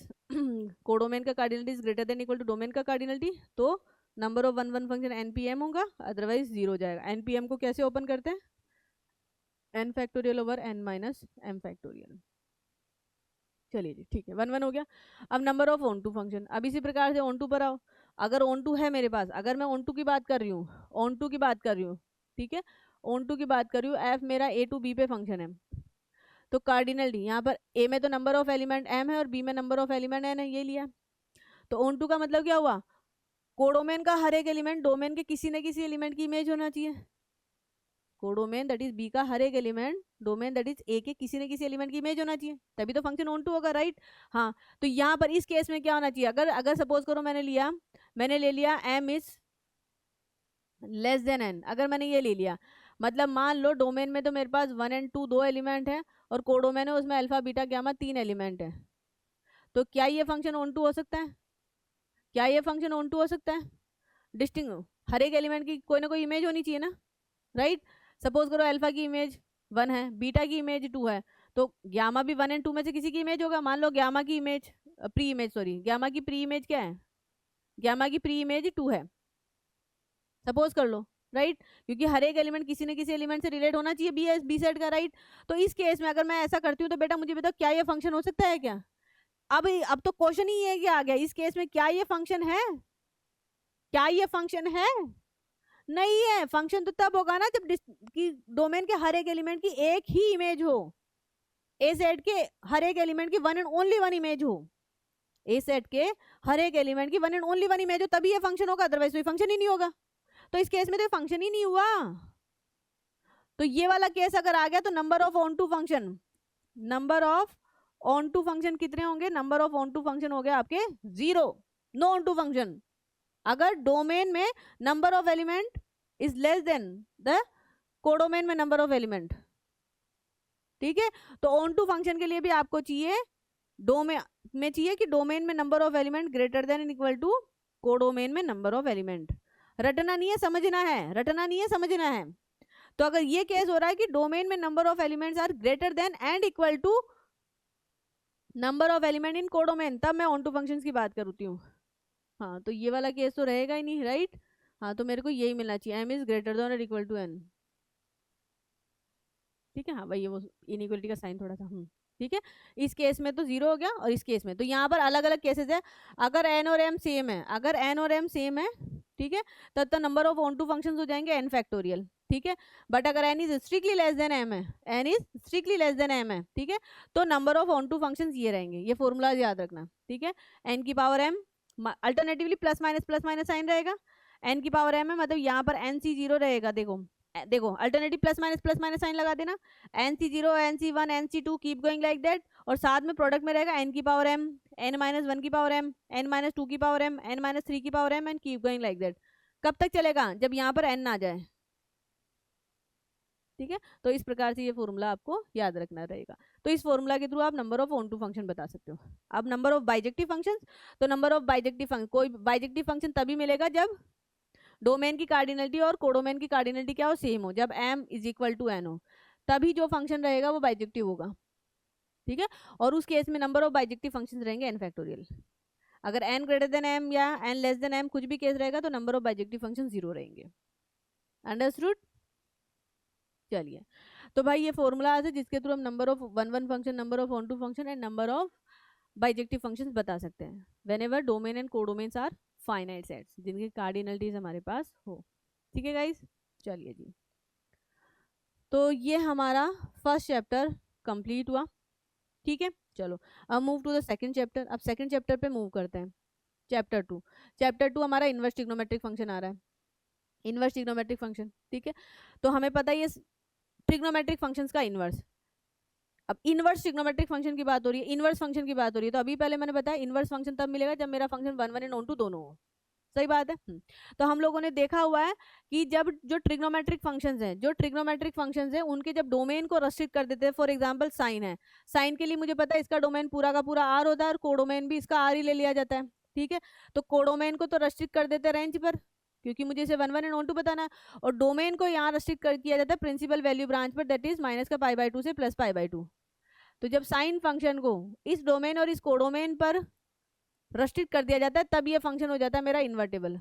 कोडोमेन का cardinality is greater than equal to domain का कार्डिनलिटी तो नंबर ऑफ 1 1 फंक्शन npm होगा, अदरवाइज 0 हो जाएगा। npm को कैसे ओपन करते हैं, n factorial over n minus m factorial. चलिए जी ठीक है, 1 1 हो गया। अब number of onto function, अब इसी प्रकार से ऑन टू पर आओ। अगर ऑन टू है मेरे पास, अगर मैं ऑन टू की बात कर रही हूँ, ऑन टू की बात कर रही हूँ, ठीक है, ऑन टू की बात कर रही हूँ, एफ मेरा ए टू बी पे फंक्शन है, तो कार्डिनलिटी यहाँ पर ए में तो नंबर ऑफ एलिमेंट m है और बी में नंबर ऑफ एलिमेंट n है, ये लिया। तो ऑन टू का मतलब क्या हुआ, कोडोमेन का हर एक एलिमेंट डोमेन के किसी न किसी एलिमेंट की इमेज होना चाहिए। कोडोमेन दैट इज बी का हर एक एलिमेंट डोमेन दैट इज ए के किसी न किसी एलिमेंट की इमेज होना चाहिए, तभी तो फंक्शन ऑन टू होगा, राइट? हाँ, तो यहाँ पर इस केस में क्या होना चाहिए, अगर अगर सपोज करो मैंने ले लिया m is less then n, अगर मैंने ये ले लिया मतलब मान लो डोमेन में तो मेरे पास 1 और 2 दो एलिमेंट है और कोडोमेन है उसमें अल्फा बीटा गामा 3 एलिमेंट है, तो क्या ये फंक्शन ऑन टू हो सकता है, क्या ये फंक्शन ऑन टू हो सकता है? डिस्टिंग हर एक एलिमेंट की कोई ना कोई इमेज होनी चाहिए ना, राइट? सपोज करो अल्फा की इमेज 1 है, बीटा की इमेज 2 है, तो गामा भी 1 और 2 में से किसी की इमेज होगा। मान लो गामा की इमेज गामा की प्री इमेज क्या है, गामा की प्री इमेज 2 है, सपोज कर लो, राइट? क्योंकि हर एक एलिमेंट किसी न किसी एलिमेंट से रिलेट होना चाहिए बी सेट का, राइट? तो इस केस में अगर मैं ऐसा करती हूँ तो बेटा मुझे बताओ क्या ये फंक्शन हो सकता है क्या? अब तो क्वेश्चन ही ये आ गया, इस केस में क्या ये फंक्शन है, क्या ये फंक्शन है? नहीं है। फंक्शन तो तब होगा ना जब कि डोमेन के हर एक एलिमेंट की एक ही इमेज हो, ए सेट के हर एक एलिमेंट की one and only one image हो, ए सेट के हर एक एलिमेंट की one and only one image हो, तभी ये फंक्शन होगा, अदरवाइज कोई फंक्शन ही नहीं होगा। तो इस केस में तो फंक्शन ही नहीं हुआ। तो ये वाला केस अगर आ गया तो number of onto function, number of onto function कितने होंगे, number of onto function हो गया आपके 0, नो ऑन टू फंक्शन। अगर डोमेन में number of element is less than the codomain में नंबर ऑफ एलिमेंट, ठीक है? तो ऑन टू फंक्शन के लिए भी आपको चाहिए डोमेन में चाहिए कि डोमेन में number of element greater than in equal to codomain में नंबर ऑफ एलिमेंट। रटना नहीं है, समझना है, रटना नहीं है, समझना है। तो अगर ये केस हो रहा है कि डोमेन में number of elements are greater than and equal to number of element in codomain, तब मैं ऑन टू फंक्शंस की बात करती हूँ। हाँ, तो ये वाला केस तो रहेगा ही नहीं, राइट? हाँ, तो मेरे को यही मिलना चाहिए, m इज ग्रेटर देन और इक्वल टू n, ठीक है? हाँ भाई, ये वो इनइक्वलिटी का साइन थोड़ा सा ठीक है। इस केस में तो 0 हो गया और इस केस में तो यहाँ पर अलग अलग केसेस है। अगर n और m सेम है, अगर n और m सेम है, ठीक है, तब तो number of onto functions हो जाएंगे n फैक्टोरियल, ठीक है? बट अगर n is strictly less than m है, n is strictly less than m है, ठीक है, तो number of onto functions ये रहेंगे। ये फॉर्मूला याद रखना, ठीक है? n की power m, alternatively plus minus sign रहेगा, n की पावर m है, मतलब यहाँ पर nc0 रहेगा। देखो अल्टरनेटिव प्लस माइनस साइन लगा देना, nc0 nc1 nc2 keep going like that, और साथ में प्रोडक्ट में रहेगा n की पावर m, n-1 की पावर m, n-2 की पावर m, n-3 की power m and keep going like that. कब तक चलेगा? जब यहाँ पर n आ जाए, ठीक है। तो इस प्रकार से ये फॉर्मूला आपको याद रखना रहेगा। तो इस फॉर्मूला के थ्रू आप number of onto function बता सकते हो। अब नंबर ऑफ बाइजेक्टिव फंक्शन, तो नंबर ऑफ बाइजेक्टिव फंक्शन, कोई बाइजेक्टिव फंक्शन तभी मिलेगा जब डोमेन की कार्डिनलिटी और कोडोमेन की कार्डिनलिटी क्या हो, सेम हो, जब m is equal to n हो, तभी जो फंक्शन रहेगा वो बाइजेक्टिव होगा, ठीक है। और उस केस में नंबर ऑफ बाइजेक्टिव फंक्शंस रहेंगे n फैक्टोरियल। अगर n ग्रेटर देन m या n लेस देन m कुछ भी केस रहेगा तो नंबर ऑफ बाइजेक्टिव फंक्शन 0 रहेंगे। अंडरस्टूड? चलिए, तो भाई ये फॉर्मूला है जिसके थ्रू हम number of one function, number of onto function and number of bijective functions बता सकते हैं whenever domain and codomains are finite sets, जिनकी कार्डिनलिटीज हमारे पास हो, ठीक है गाइस। चलिए जी, तो ये हमारा फर्स्ट चैप्टर कंप्लीट हुआ, ठीक है। चलो अब move to the second chapter. अब सेकंड चैप्टर पे मूव करते हैं। चैप्टर 2, चैप्टर 2 हमारा इनवर्स ट्रिग्नोमेट्रिक फंक्शन आ रहा है, इनवर्स ट्रिग्नोमेट्रिक फंक्शन, ठीक है। तो हमें पता है ये ट्रिग्नोमेट्रिक फंक्शंस का इनवर्स। अब इनवर्स ट्रिग्नोमेट्रिक फंक्शन की बात हो रही है, इनवर्स फंक्शन की बात हो रही है, तो अभी पहले मैंने बताया इनवर्स फंक्शन तब मिलेगा जब मेरा फंक्शन 1 1 एंड ऑन टू दोनों हो, सही बात है। तो हम लोगों ने देखा हुआ है कि जब जो ट्रिग्नोमेट्रिक फंक्शंस हैं, जो ट्रिग्नोमेट्रिक फंक्शंस हैं उनके जब डोमेन को रेस्ट्रिक्ट कर देते हैं, फॉर एग्जांपल साइन है, साइन के लिए मुझे पता है इसका डोमेन पूरा का पूरा आर होता है और कोडोमेन भी इसका आर ही ले लिया जाता है, ठीक है। तो कोडोमेन को तो रेस्ट्रिक्ट कर देते हैं रेंज पर, क्योंकि मुझे इसे 1 1 एंड ऑन टू बताना है, और डोमेन को यहाँ रेस्ट्रिक्ट किया जाता है प्रिंसिपल वैल्यू ब्रांच पर, दैट इज माइनस का π/2 से प्लस π/2। तो जब साइन फंक्शन को इस डोमेन और इस कोडोमेन पर रेस्ट्रिक्ट कर दिया जाता है तब ये फंक्शन हो जाता है मेरा इन्वर्टेबल,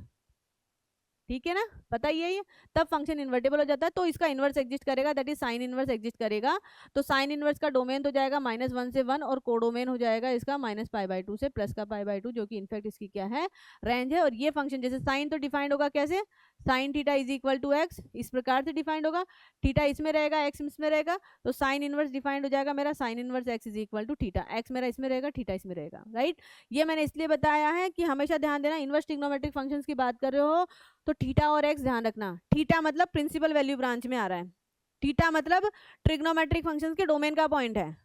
ठीक है ना, पता ही है ये, तब फंक्शन इन्वर्टेबल हो जाता है। तो इसका इनवर्स एग्जिस्ट करेगा, that is sine inverse exist करेगा। तो साइन इनवर्स का डोमेन तो जाएगा -1 से 1 और कोडोमेन हो जाएगा इसका -π/2 से प्लस का π/2, जो कि इनफैक्ट इसकी क्या है, रेंज है। और ये फंक्शन जैसे साइन तो डिफाइंड होगा कैसे, sine theta is equal to x, इस प्रकार से डिफाइंड होगा, थीटा इसमें रहेगा एक्स इसमें रहेगा, तो साइन इनवर्स डिफाइंड हो जाएगा मेरा sine inverse x is equal to theta, x मेरा इसमें रहेगा, थीटा इसमें रहेगा, राइट। ये मैंने इसलिए बताया है कि हमेशा ध्यान देना, इनवर्स ट्रिग्नोमेट्रिक फंक्शंस की बात कर रहे हो तो थीटा और एक्स ध्यान रखना। थीटा मतलब प्रिंसिपल वैल्यू ब्रांच में आ रहा है, थीटा मतलब ट्रिग्नोमेट्रिक फंक्शंस के डोमेन का पॉइंट है।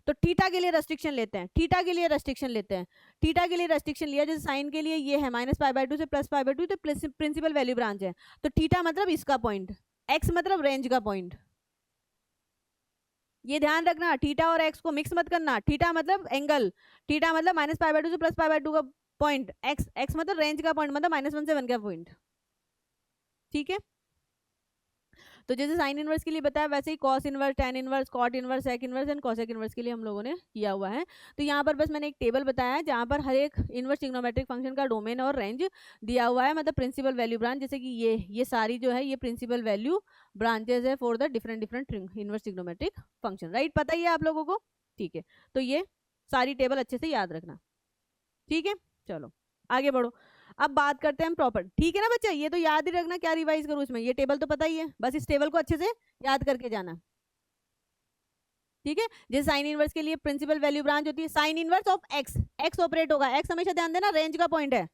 तो थीटा के लिए रेस्ट्रिक्शन लेते हैं, थीटा के लिए रेस्ट्रिक्शन लेते हैं, थीटा के लिए रेस्ट्रिक्शन लिया, जैसे साइन के लिए ये है -π/2 से प्लस π/2, तो प्रिंसिपल वैल्यू ब्रांच है। तो थीटा मतलब इसका पॉइंट, एक्स मतलब रेंज का पॉइंट, ये ध्यान रखना। थीटा और एक्स को मिक्स मत करना, थीटा मतलब एंगल, थीटा मतलब -π/2 से प्लस π/2 का पॉइंट, एक्स मतलब रेंज का पॉइंट, मतलब -1 से 1 का पॉइंट, ठीक है। तो जैसे साइन इनवर्स के लिए बताया वैसे ही cos inverse, tan inverse, cot inverse, sec inverse and cosec inverse के लिए हम लोगों ने किया हुआ है। तो यहाँ पर बस मैंने एक टेबल बताया है जहाँ पर हर एक इनवर्स ट्रिग्नोमेट्रिक फंक्शन का डोमेन और रेंज दिया हुआ है, मतलब प्रिंसिपल वैल्यू ब्रांच, जैसे कि ये सारी जो है ये प्रिंसिपल वैल्यू ब्रांचेज है for the different inverse trigonometric function, right, पता ही है आप लोगों को, ठीक है। तो ये सारी टेबल अच्छे से याद रखना, ठीक है। चलो आगे बढ़ो, अब बात करते हैं हम प्रॉपर्टी, ठीक है ना बच्चा, ये तो याद ही रखना, क्या रिवाइज करूं इसमें, ये टेबल तो पता ही है, बस इस टेबल को अच्छे से याद करके जाना, ठीक है। जैसे साइन इनवर्स के लिए प्रिंसिपल वैल्यू ब्रांच होती है, sine inverse of x, x operate होगा, एक्स हमेशा ध्यान देना रेंज का पॉइंट है,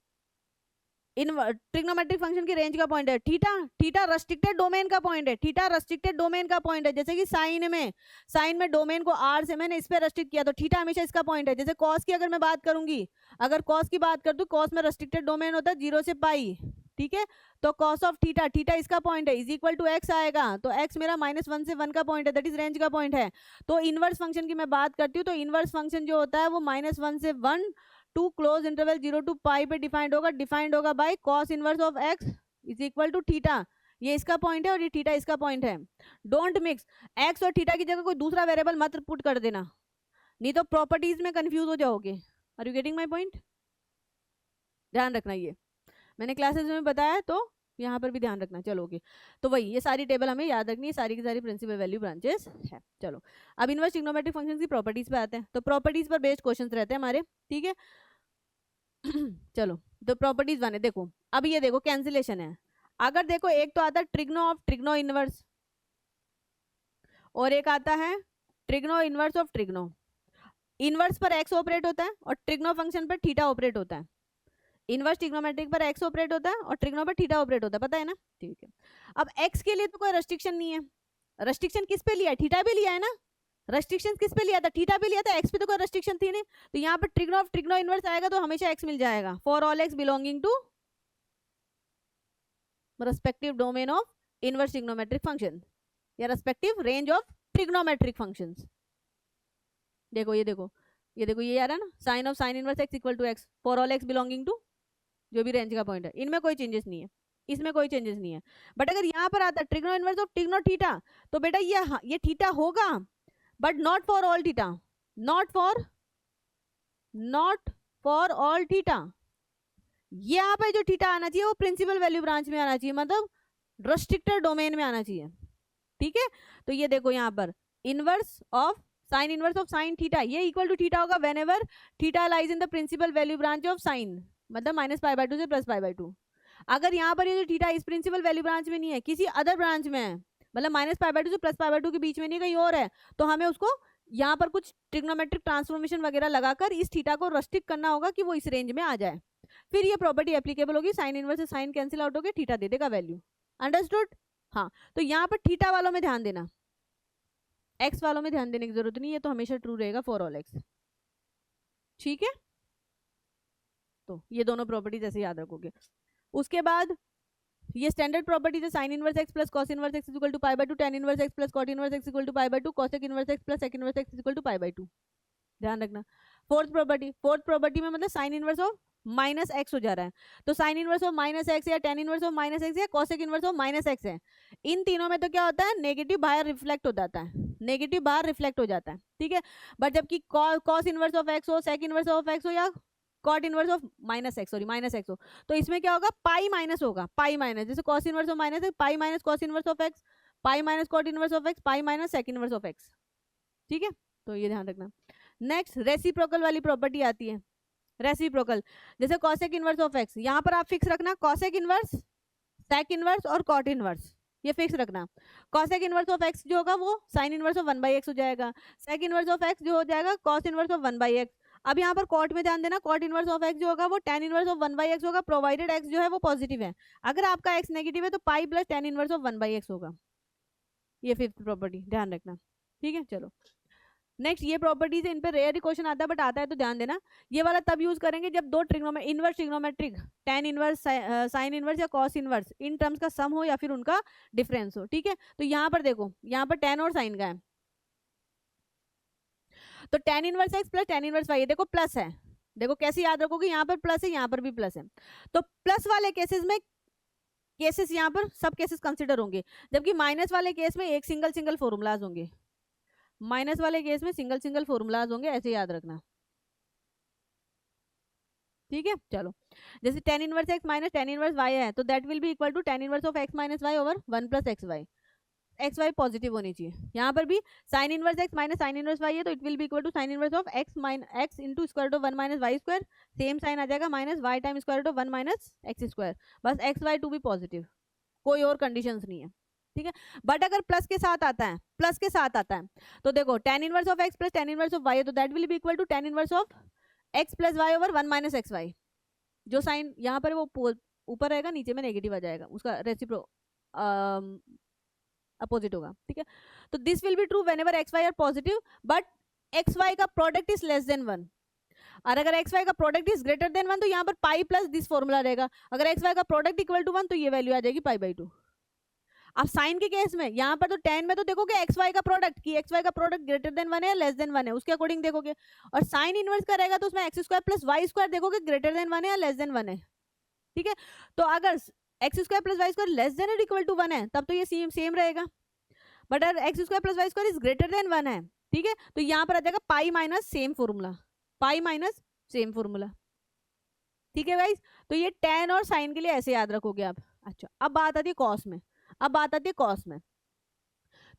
इन ट्रिग्नोमेट्रिक फंक्शन की रेंज का पॉइंट है। थीटा, थीटा रेस्ट्रिक्टेड डोमेन का पॉइंट है, थीटा रेस्ट्रिक्टेड डोमेन का पॉइंट है, जैसे कि साइन में डोमेन को आर से मैंने इस पे रेस्ट्रिक्ट किया, तो थीटा हमेशा इसका पॉइंट है। जैसे कॉस की अगर मैं बात करूंगी, अगर कॉस की बात कर दूं, कॉस में रेस्ट्रिक्टेड डोमेन होता है 0 से पाई, ठीक है। तो कॉस ऑफ थीटा, थीटा इसका पॉइंट है, इज इक्वल टू एक्स आएगा, तो एक्स मेरा -1 से 1 का पॉइंट है, दैट इज रेंज का पॉइंट है। तो इनवर्स फंक्शन की मैं बात करती हूँ, तो इनवर्स फंक्शन जो होता है वो -1 से 1 to close interval 0 to pi पे डिफाइंड होगा by cos inverse of x is equal to theta, ये इसका पॉइंट है और ये थीटा इसका पॉइंट है। डोंट मिक्स, एक्स और थीटा की जगह कोई दूसरा वेरिएबल मत पुट कर देना, नहीं तो प्रॉपर्टीज में कंफ्यूज हो जाओगे। Are you getting my point? ध्यान रखना, ये मैंने क्लासेस में बताया तो यहाँ पर भी ध्यान रखना। चलो ओके, तो वही ये सारी टेबल हमें याद रखनी है, सारी की सारी प्रिंसिपल वैल्यू ब्रांचेस है। चलो अब इनवर्स ट्रिग्नोमेट्रिक फंक्शंस की प्रॉपर्टीज पे आते हैं, तो प्रॉपर्टीज पर बेस्ड क्वेश्चंस रहते हैं हमारे, ठीक है। चलो तो प्रॉपर्टीज 1 है, देखो अब ये देखो कैंसिलेशन है, अगर देखो एक तो आता है ट्रिग्नो ऑफ ट्रिग्नो इनवर्स और एक आता है trigno inverse of trigno. Inverse पर एक्स ऑपरेट होता है और ट्रिग्नो फंक्शन पर थीटा ऑपरेट होता है, इनवर्स ट्रिग्नोमेट्रिक पर एक्स ऑपरेट होता है और ट्रिग्नो पर थीटा ऑपरेट होता है, पता है ना, ठीक है। अब एक्स के लिए तो कोई रेस्ट्रिक्शन नहीं है, रेस्ट्रिक्शन किस पे लिया है, थीटा पे लिया है ना, रेस्ट्रिक्शन किस पे लिया था, थीटा पे लिया था, एक्स पे तो कोई रेस्ट्रिक्शन थी नहीं, तो यहाँ पर ट्रिग्नो ऑफ ट्रिग्नो इनवर्स आएगा तो हमेशा एक्स मिल जाएगा for all x belonging to respective domain of inverse trigonometric function, या respective range of trigonometric functions. देखो ये देखो ये आ रहा है ना, sine of sine inverse x equal to x for all x belonging to जो भी रेंज का पॉइंट है, इनमें कोई चेंजेस नहीं है, इसमें कोई चेंजेस नहीं है। बट अगर यहाँ पर आता है trigno inverse of trigno theta, तो बेटा ये थीटा होगा but not for all theta, not for all theta. यहाँ पे जो थीटा आना चाहिए वो प्रिंसिपल वैल्यू ब्रांच में आना चाहिए, मतलब रेस्ट्रिक्टेड डोमेन में आना चाहिए। ठीक है, तो ये देखो यहाँ पर इनवर्स ऑफ साइन थीटा, ये इक्वल टू थीटा होगा whenever theta lies in the principal value branch of sine, मतलब -π/2 से +π/2। अगर यहाँ पर ये जो थीटा इस प्रिंसिपल वैल्यू ब्रांच में नहीं है, किसी अदर ब्रांच में है, मतलब -π/2 से +π/2 के बीच में नहीं, कहीं और है, तो हमें उसको यहाँ पर कुछ ट्रिग्नोमेट्रिक ट्रांसफॉर्मेशन वगैरह लगाकर इस थीटा को रेस्ट्रिक्ट करना होगा कि वो इस रेंज में आ जाए, फिर ये प्रॉपर्टी एप्लीकेबल होगी, साइन इनवर्स से साइन कैंसिल आउट होकर थीटा दे देगा वैल्यू। अंडरस्टूड? हाँ, तो यहाँ पर थीटा वालों में ध्यान देना, एक्स वालों में ध्यान देने की जरूरत नहीं है, तो हमेशा ट्रू रहेगा फॉर ऑल एक्स। ठीक है, तो ये दोनों प्रॉपर्टीज ऐसे याद रखोगे। उसके बाद ये स्टैंडर्ड प्रॉपर्टीज है, sine inverse x plus cos inverse x equal to π/2, tan inverse x plus cot inverse x equal to π/2, cosec inverse x plus sec inverse x equal to π/2। ध्यान रखना। फोर्थ प्रॉपर्टी में मतलब साइन इनवर्स ऑफ -x हो जा रहा है, तो साइन इनवर्स ऑफ -x या tan इनवर्स ऑफ -x या cosec इनवर्स ऑफ -x है, इन तीनों में तो क्या होता है, नेगेटिव बाहर रिफ्लेक्ट हो जाता है, नेगेटिव बाहर रिफ्लेक्ट हो जाता है। ठीक है, बट जबकि cos इनवर्स ऑफ x हो, sec इनवर्स ऑफ x हो या cot इनवर्स ऑफ -x हो, तो इसमें क्या होगा, पाई माइनस होगा, पाई माइनस, जैसे cos inverse of minus pi minus cos inverse of x, pi minus cot inverse of x, pi minus sec inverse of x। ठीक है, तो ये ध्यान रखना। नेक्स्ट रेसिप्रोकल वाली प्रॉपर्टी आती है, रेसिप्रोकल, जैसे cosec इनवर्स ऑफ x, यहाँ पर आप फिक्स रखना cosec इनवर्स, sec इनवर्स और cot इनवर्स, ये फिक्स रखना। cosec इनवर्स ऑफ x जो होगा वो sin इनवर्स ऑफ 1/x हो जाएगा, sec इनवर्स ऑफ x जो हो जाएगा cos इनवर्स ऑफ 1/x। अब यहाँ पर cot में ध्यान देना, cot इनवर्स ऑफ x जो होगा वो tan इनवर्स ऑफ 1/x होगा, प्रोवाइडेड x जो है वो पॉजिटिव है। अगर आपका x नेगेटिव है तो pi plus tan inverse of 1/x होगा। ये फिफ्थ प्रॉपर्टी ध्यान रखना। ठीक है, चलो नेक्स्ट ये प्रॉपर्टीज है, इन पे रेयर क्वेश्चन आता है बट आता है तो ध्यान देना। ये वाला तब यूज करेंगे जब दो inverse trigonometric tan inverse sine inverse या cos इनवर्स इन टर्म्स का सम हो या फिर उनका डिफरेंस हो। ठीक है, तो यहाँ पर देखो, यहाँ पर tan और साइन का है, तो tan inverse x plus tan inverse y, देखो प्लस है, देखो कैसे याद रखोगे, यहाँ पर प्लस है, यहाँ पर भी प्लस है, तो प्लस वाले केसेस में केसेस यहाँ पर सब केसेस कंसिडर होंगे, जबकि माइनस वाले केस में एक सिंगल फॉर्मूलाज होंगे, माइनस वाले केस में सिंगल फॉर्मूलाज होंगे, ऐसे याद रखना। ठीक है, चलो जैसे tan inverse x minus tan inverse y है, तो that will be equal to tan inverse of x minus y over 1 plus x y positive होनी चाहिए। यहाँ पर भी sine inverse x minus sine inverse y है, तो it will be equal to sine inverse of x into square root of 1 minus y square, same sign आ जाएगा minus y time square root of 1 minus x square, बस एक्स वाई टू भी पॉजिटिव, कोई और कंडीशंस नहीं है। ठीक है, बट अगर प्लस के साथ आता है, प्लस के साथ आता है, तो देखो tan inverse of x plus tan inverse of y है, तो that will be equal to tan inverse of x plus y over 1 minus x y. जो साइन यहाँ पर वो ऊपर रहेगा, नीचे में नेगेटिव आ जाएगा, उसका रेसिप्रो अपोजिट होगा। ठीक है, तो this will be true whenever x y are positive but x y का प्रोडक्ट इज लेस देन 1, और अगर एक्स वाई का प्रोडक्ट इज ग्रेटर देन 1 तो यहाँ पर पाई प्लस दिस फॉर्मूला रहेगा, अगर एक्स वाई का प्रोडक्ट इक्वल टू 1 तो ये वैल्यू आ जाएगी π/2। अब साइन के केस में यहाँ पर तो tan में तो देखोगे एक्स वाई का प्रोडक्ट कि एक्स वाई का प्रोडक्ट ग्रेटर देन 1 है या लेस देन 1 है, उसके अकॉर्डिंग देखोगे, और साइन इनवर्स का रहेगा तो उसमें x square plus Y square देखोगे ग्रेटर देन 1 है या लेस देन 1 है। ठीक है, तो अगर x square plus Y square less than equal to 1 है तब तो ये सेम रहेगा, बट अगर x square plus Y square is greater than 1 है, ठीक है, तो यहाँ पर आ जाएगा pi minus same formula, pi minus same formula. ठीक है गाइस, तो ये tan और साइन के लिए ऐसे याद रखोगे आप। अच्छा, अब बात आती है कॉस में, अब बात आती है कॉस में,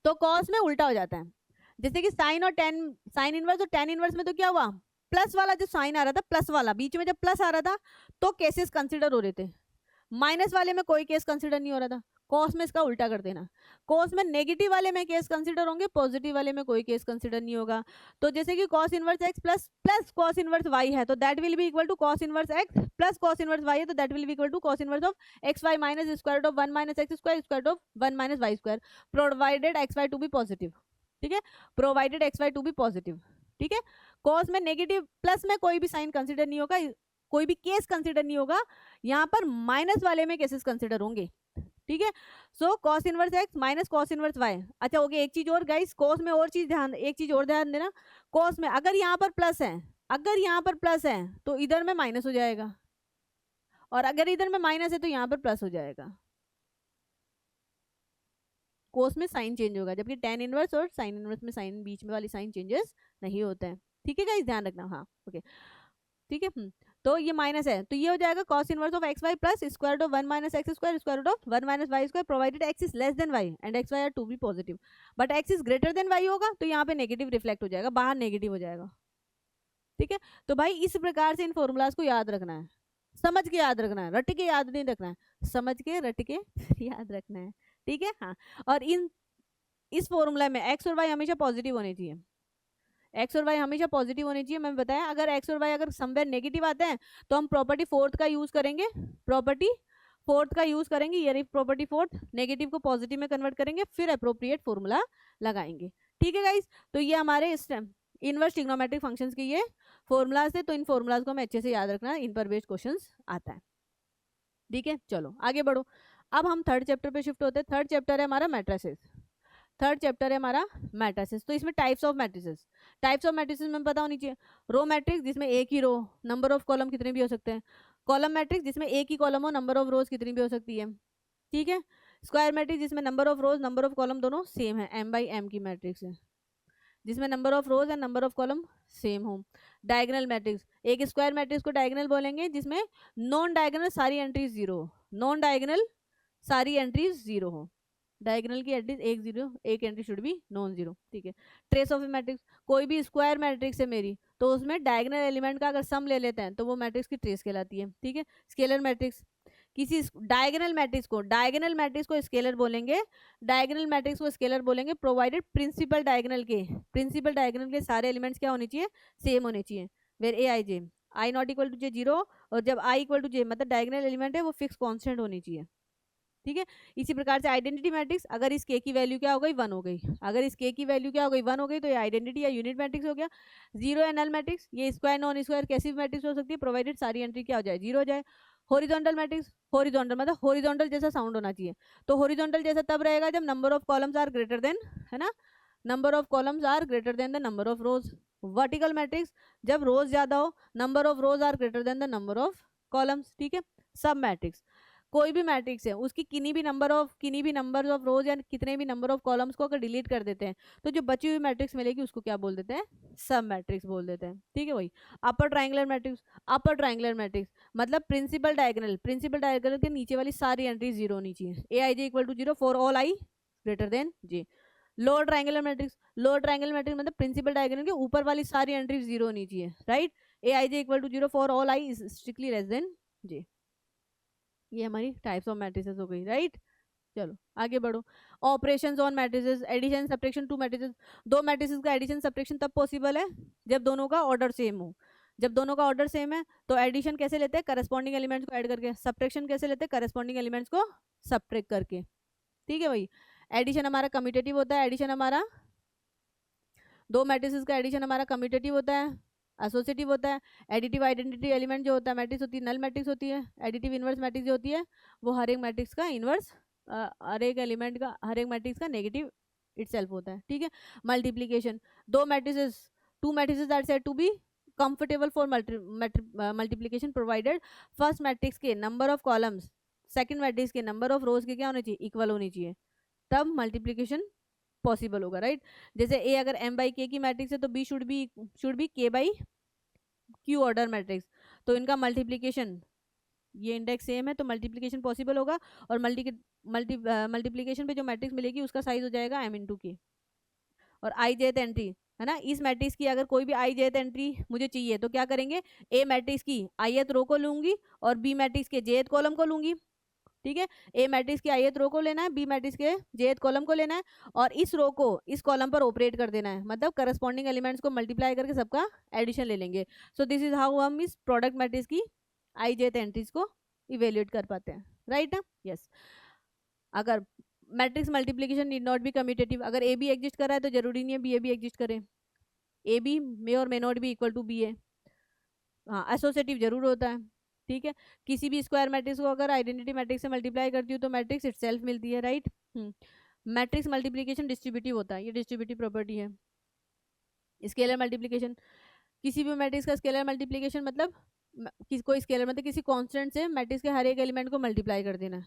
तो कॉस में उल्टा हो जाता है, जैसे कि साइन और tan, साइन इनवर्स और tan इनवर्स में तो क्या हुआ, प्लस वाला जो साइन आ रहा था, प्लस वाला बीच में जब प्लस आ रहा था तो केसेस कंसिडर हो रहे थे, माइनस वाले में कोई केस कंसिडर नहीं हो रहा था। कॉस में इसका उल्टा कर देना, कॉस में नेगेटिव वाले में केस कंसिडर होंगे, पॉजिटिव वाले में कोई केस कंसिडर नहीं होगा। तो जैसे कि cos inverse x plus cos inverse y है, तो that will be equal to cos inverse x plus cos inverse y है, तो that will be equal to cos inverse of x y minus square root of 1 minus x square square root of 1 minus y square, provided x y to be positive. ठीक है, provided x y to be positive. ठीक है, कॉस में नेगेटिव, प्लस में कोई भी साइन कंसिडर नहीं होगा, कोई भी केस कंसिडर नहीं होगा, यहाँ पर माइनस वाले में केसेस कंसिडर होंगे। ठीक है। So cos inverse x minus cos inverse y. अच्छा ओके, एक चीज और गाइस, कॉस में और चीज ध्यान, एक चीज और ध्यान देना, कॉस में अगर यहाँ पर प्लस है, अगर यहाँ पर प्लस है तो इधर में माइनस हो जाएगा, और अगर इधर में माइनस है तो यहाँ पर प्लस हो जाएगा। कोस में साइन चेंज होगा, जबकि टेन इनवर्स और साइन इनवर्स में साइन, बीच में वाली साइन चेंजेस नहीं होते हैं। ठीक है गाइस, ध्यान रखना। हाँ ओके, ठीक है। तो ये माइनस है तो ये हो जाएगा cos inverse of x y plus square root of 1 minus x square square root of 1 minus y square, provided x is less than y and x y are to be positive, but x is greater than y होगा तो यहाँ पे नेगेटिव रिफ्लेक्ट हो जाएगा, बाहर नेगेटिव हो जाएगा। ठीक है, तो भाई इस प्रकार से इन फॉर्मूलाज को याद रखना है, समझ के याद रखना है, रट के याद नहीं रखना है, समझ के रट के याद रखना है। ठीक है, हाँ। और इस फॉर्मूला में एक्स और वाई हमेशा पॉजिटिव होने चाहिए, एक्स और वाई हमेशा पॉजिटिव होने चाहिए। मैंने बताया अगर एक्स और वाई अगर समवेयर नेगेटिव आते हैं तो हम प्रॉपर्टी फोर्थ का यूज करेंगे, प्रॉपर्टी फोर्थ का यूज करेंगे, यानी प्रॉपर्टी फोर्थ, नेगेटिव को पॉजिटिव में कन्वर्ट करेंगे, फिर अप्रोप्रिएट फॉर्मूला लगाएंगे। ठीक है गाइस, तो ये हमारे इस इनवर्स ट्रिग्नोमेट्रिक फंक्शंस के ये फॉर्मूलाज थे, तो इन फॉर्मूलाज को हमें अच्छे से याद रखना, इन पर बेस्ड क्वेश्चंस आता है। ठीक है, चलो आगे बढ़ो। अब हम थर्ड चैप्टर पे शिफ्ट होते हैं। थर्ड चैप्टर है हमारा मैट्रिसेस, थर्ड चैप्टर है हमारा मैट्रिसेस। तो इसमें types of matrices, types of matrices में पता होनी चाहिए। रो मैट्रिक्स जिसमें एक ही रो, नंबर ऑफ कॉलम कितने भी हो सकते हैं। कॉलम मैट्रिक्स जिसमें एक ही कॉलम हो, नंबर ऑफ रोज कितनी भी हो सकती है। ठीक है, स्क्वायर मैट्रिक्स जिसमें number of rose number of column दोनों सेम है, m बाई m की मैट्रिक्स है जिसमें number of rose and number of column same हो। डायगोनल मैट्रिक्स, एक स्क्वायर मैट्रिक्स को डायगोनल बोलेंगे जिसमें नॉन डायगोनल सारी एंट्रीज जीरो, नॉन डायगोनल सारी एंट्रीज जीरो हो, डायगोनल की एटलीस्ट एक जीरो, एक entry should be non zero. ठीक है, ट्रेस ऑफ ए मैट्रिक्स, कोई भी स्क्वायर मैट्रिक्स है मेरी तो उसमें डायगोनल एलिमेंट का अगर सम ले लेते हैं तो वो मैट्रिक्स की ट्रेस कहलाती है। ठीक है, स्केलर मैट्रिक्स, किसी डायगोनल मैट्रिक्स को, डायगोनल मैट्रिक्स को स्केलर बोलेंगे, डायगोनल मैट्रिक्स को स्केलर बोलेंगे प्रोवाइडेड प्रिंसिपल डायगोनल के, प्रिंसिपल डायगोनल के सारे एलिमेंट्स क्या होने चाहिए, सेम होने चाहिए। Where a I j, i not equal to j zero, और जब आई इक्वल टू जे मतलब डायगोनल एलिमेंट है वो फिक्स कांस्टेंट होनी चाहिए। ठीक है, इसी प्रकार से आइडेंटिटी मैट्रिक्स, अगर इस के की वैल्यू क्या हो गई, 1 हो गई, अगर इस के की वैल्यू क्या हो गई, 1 हो गई, तो ये आइडेंटिटी या यूनिट मैट्रिक्स हो गया। जीरो या नल मैट्रिक्स, ये स्क्वायर नॉन स्क्वायर कैसी मैट्रिक्स हो सकती है, प्रोवाइडेड सारी एंट्री क्या हो जाए, जीरो हो जाए। हॉरिजॉन्टल मैट्रिक्स, हॉरिजॉन्टल मतलब हॉरिजॉन्टल जैसा साउंड होना चाहिए, तो हॉरिजॉन्टल जैसा तब रहेगा जब number of columns are greater than, है ना, number of columns are greater than the number of rows. Vertical matrix, जब रोज ज्यादा हो, number of rows are greater than the number of columns. ठीक है, सब मैट्रिक्स, कोई भी मैट्रिक्स है उसकी किन्हीं भी नंबर ऑफ रोज या कितने भी नंबर ऑफ कॉलम्स को अगर डिलीट कर देते हैं तो जो बची हुई मैट्रिक्स मिलेगी उसको क्या बोल देते हैं, सब मैट्रिक्स बोल देते हैं। ठीक है, वही upper triangular matrix, upper triangular matrix मतलब प्रिंसिपल डायगोनल, प्रिंसिपल डायगोनल के नीचे वाली सारी एंट्रीज जीरो होनी चाहिए, A I J equal to zero for all I greater than J. Lower triangular matrix, lower triangular matrix मतलब प्रिंसिपल डायगोनल के ऊपर वाली सारी एंट्रीज जीरो होनी चाहिए, right, A I J equal to zero for all I is strictly less than J. ये हमारी टाइप्स ऑफ मैट्रिसेस हो गई, राइट। चलो आगे बढ़ो। Operations on matrices, addition subtraction two matrices, दो मैट्रिसेस का एडिशन सब्ट्रैक्शन तब पॉसिबल है जब दोनों का ऑर्डर सेम हो, जब दोनों का ऑर्डर सेम है तो एडिशन कैसे लेते हैं, करस्पॉन्डिंग एलिमेंट्स को ऐड करके, सब्ट्रैक्शन कैसे लेते हैं, करस्पॉन्डिंग एलिमेंट्स को सब्ट्रैक्ट करके। ठीक है भाई, एडिशन हमारा कम्यूटेटिव होता है, एडिशन हमारा दो मैट्रिसेस का एडिशन हमारा कम्यूटेटिव होता है, एसोसिएटिव होता है। एडिटिव आइडेंटिटी एलिमेंट जो होता है मैट्रिक्स होती है, नल मैट्रिक्स होती है। एडिटिव इनवर्स मैट्रिक्स जो होती है वो हर एक मैट्रिक्स का इनवर्स, हर एक एलिमेंट का, हर एक मैट्रिक्स का नेगेटिव इटसेल्फ होता है। ठीक है, मल्टीप्लीकेशन, दो matrices, two matrices are said to be comfortable for multiplication provided first matrix के number of columns second matrix के नंबर ऑफ रोज के क्या होने चाहिए, इक्वल होनी चाहिए, तब मल्टीप्लीकेशन पॉसिबल होगा, राइट। जैसे ए अगर m बाई के की मैट्रिक्स है तो b should be k by Q order matrix, तो इनका मल्टीप्लीकेशन, ये इंडेक्स सेम है तो मल्टीप्लीकेशन पॉसिबल होगा, और मल्टीप्लीकेशन पे जो मैट्रिक्स मिलेगी उसका साइज हो जाएगा m इंटू के। और आई जेथ एंट्री है ना, इस मैट्रिक्स की अगर कोई भी आई जेथ एंट्री मुझे चाहिए तो क्या करेंगे, ए मैट्रिक्स की ith रो को लूंगी और बी मैट्रिक्स के jth कॉलम को लूंगी। ठीक है, ए मैट्रिक्स की ith रो को लेना है, बी मैट्रिक्स के jth कॉलम को लेना है, और इस रो को इस कॉलम पर ऑपरेट कर देना है, मतलब करस्पॉन्डिंग एलिमेंट्स को मल्टीप्लाई करके सबका एडिशन ले लेंगे। सो दिस इज हाउ हम इस प्रोडक्ट मैट्रिक्स की आई जेथ एंट्रीज को इवेल्युएट कर पाते हैं, राइट ना, यस। अगर matrix multiplication need not be commutative, अगर ए बी एग्जिस्ट कर रहा है तो जरूरी नहीं है बी ए भी एग्जिस्ट करे, ए बी मे और may not be equal to B A. हाँ, एसोसिएटिव जरूर होता है, ठीक है। किसी भी स्क्वायर मैट्रिक्स को अगर आइडेंटिटी मैट्रिक्स से मल्टीप्लाई करती हूँ तो मैट्रिक्स इटसेल्फ मिलती है, राइट। मैट्रिक्स मल्टीप्लिकेशन डिस्ट्रीब्यूटिव होता है, ये डिस्ट्रीब्यूटिव प्रॉपर्टी है। स्केलर मल्टीप्लिकेशन, किसी भी मैट्रिक्स का स्केलर मल्टीप्लिकेशन मतलब कोई स्केलर मतलब किसी कांस्टेंट से मैट्रिक्स के हर एक एलिमेंट को मल्टीप्लाई कर देना,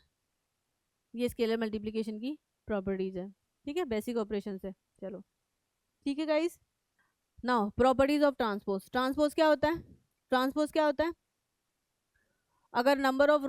ये स्केलर मल्टीप्लिकेशन की प्रॉपर्टीज है, ठीक है, बेसिक ऑपरेशन से। चलो ठीक है guys. Now properties of transpose. Transpose क्या होता है? ट्रांसपोज क्या होता है? अगर number of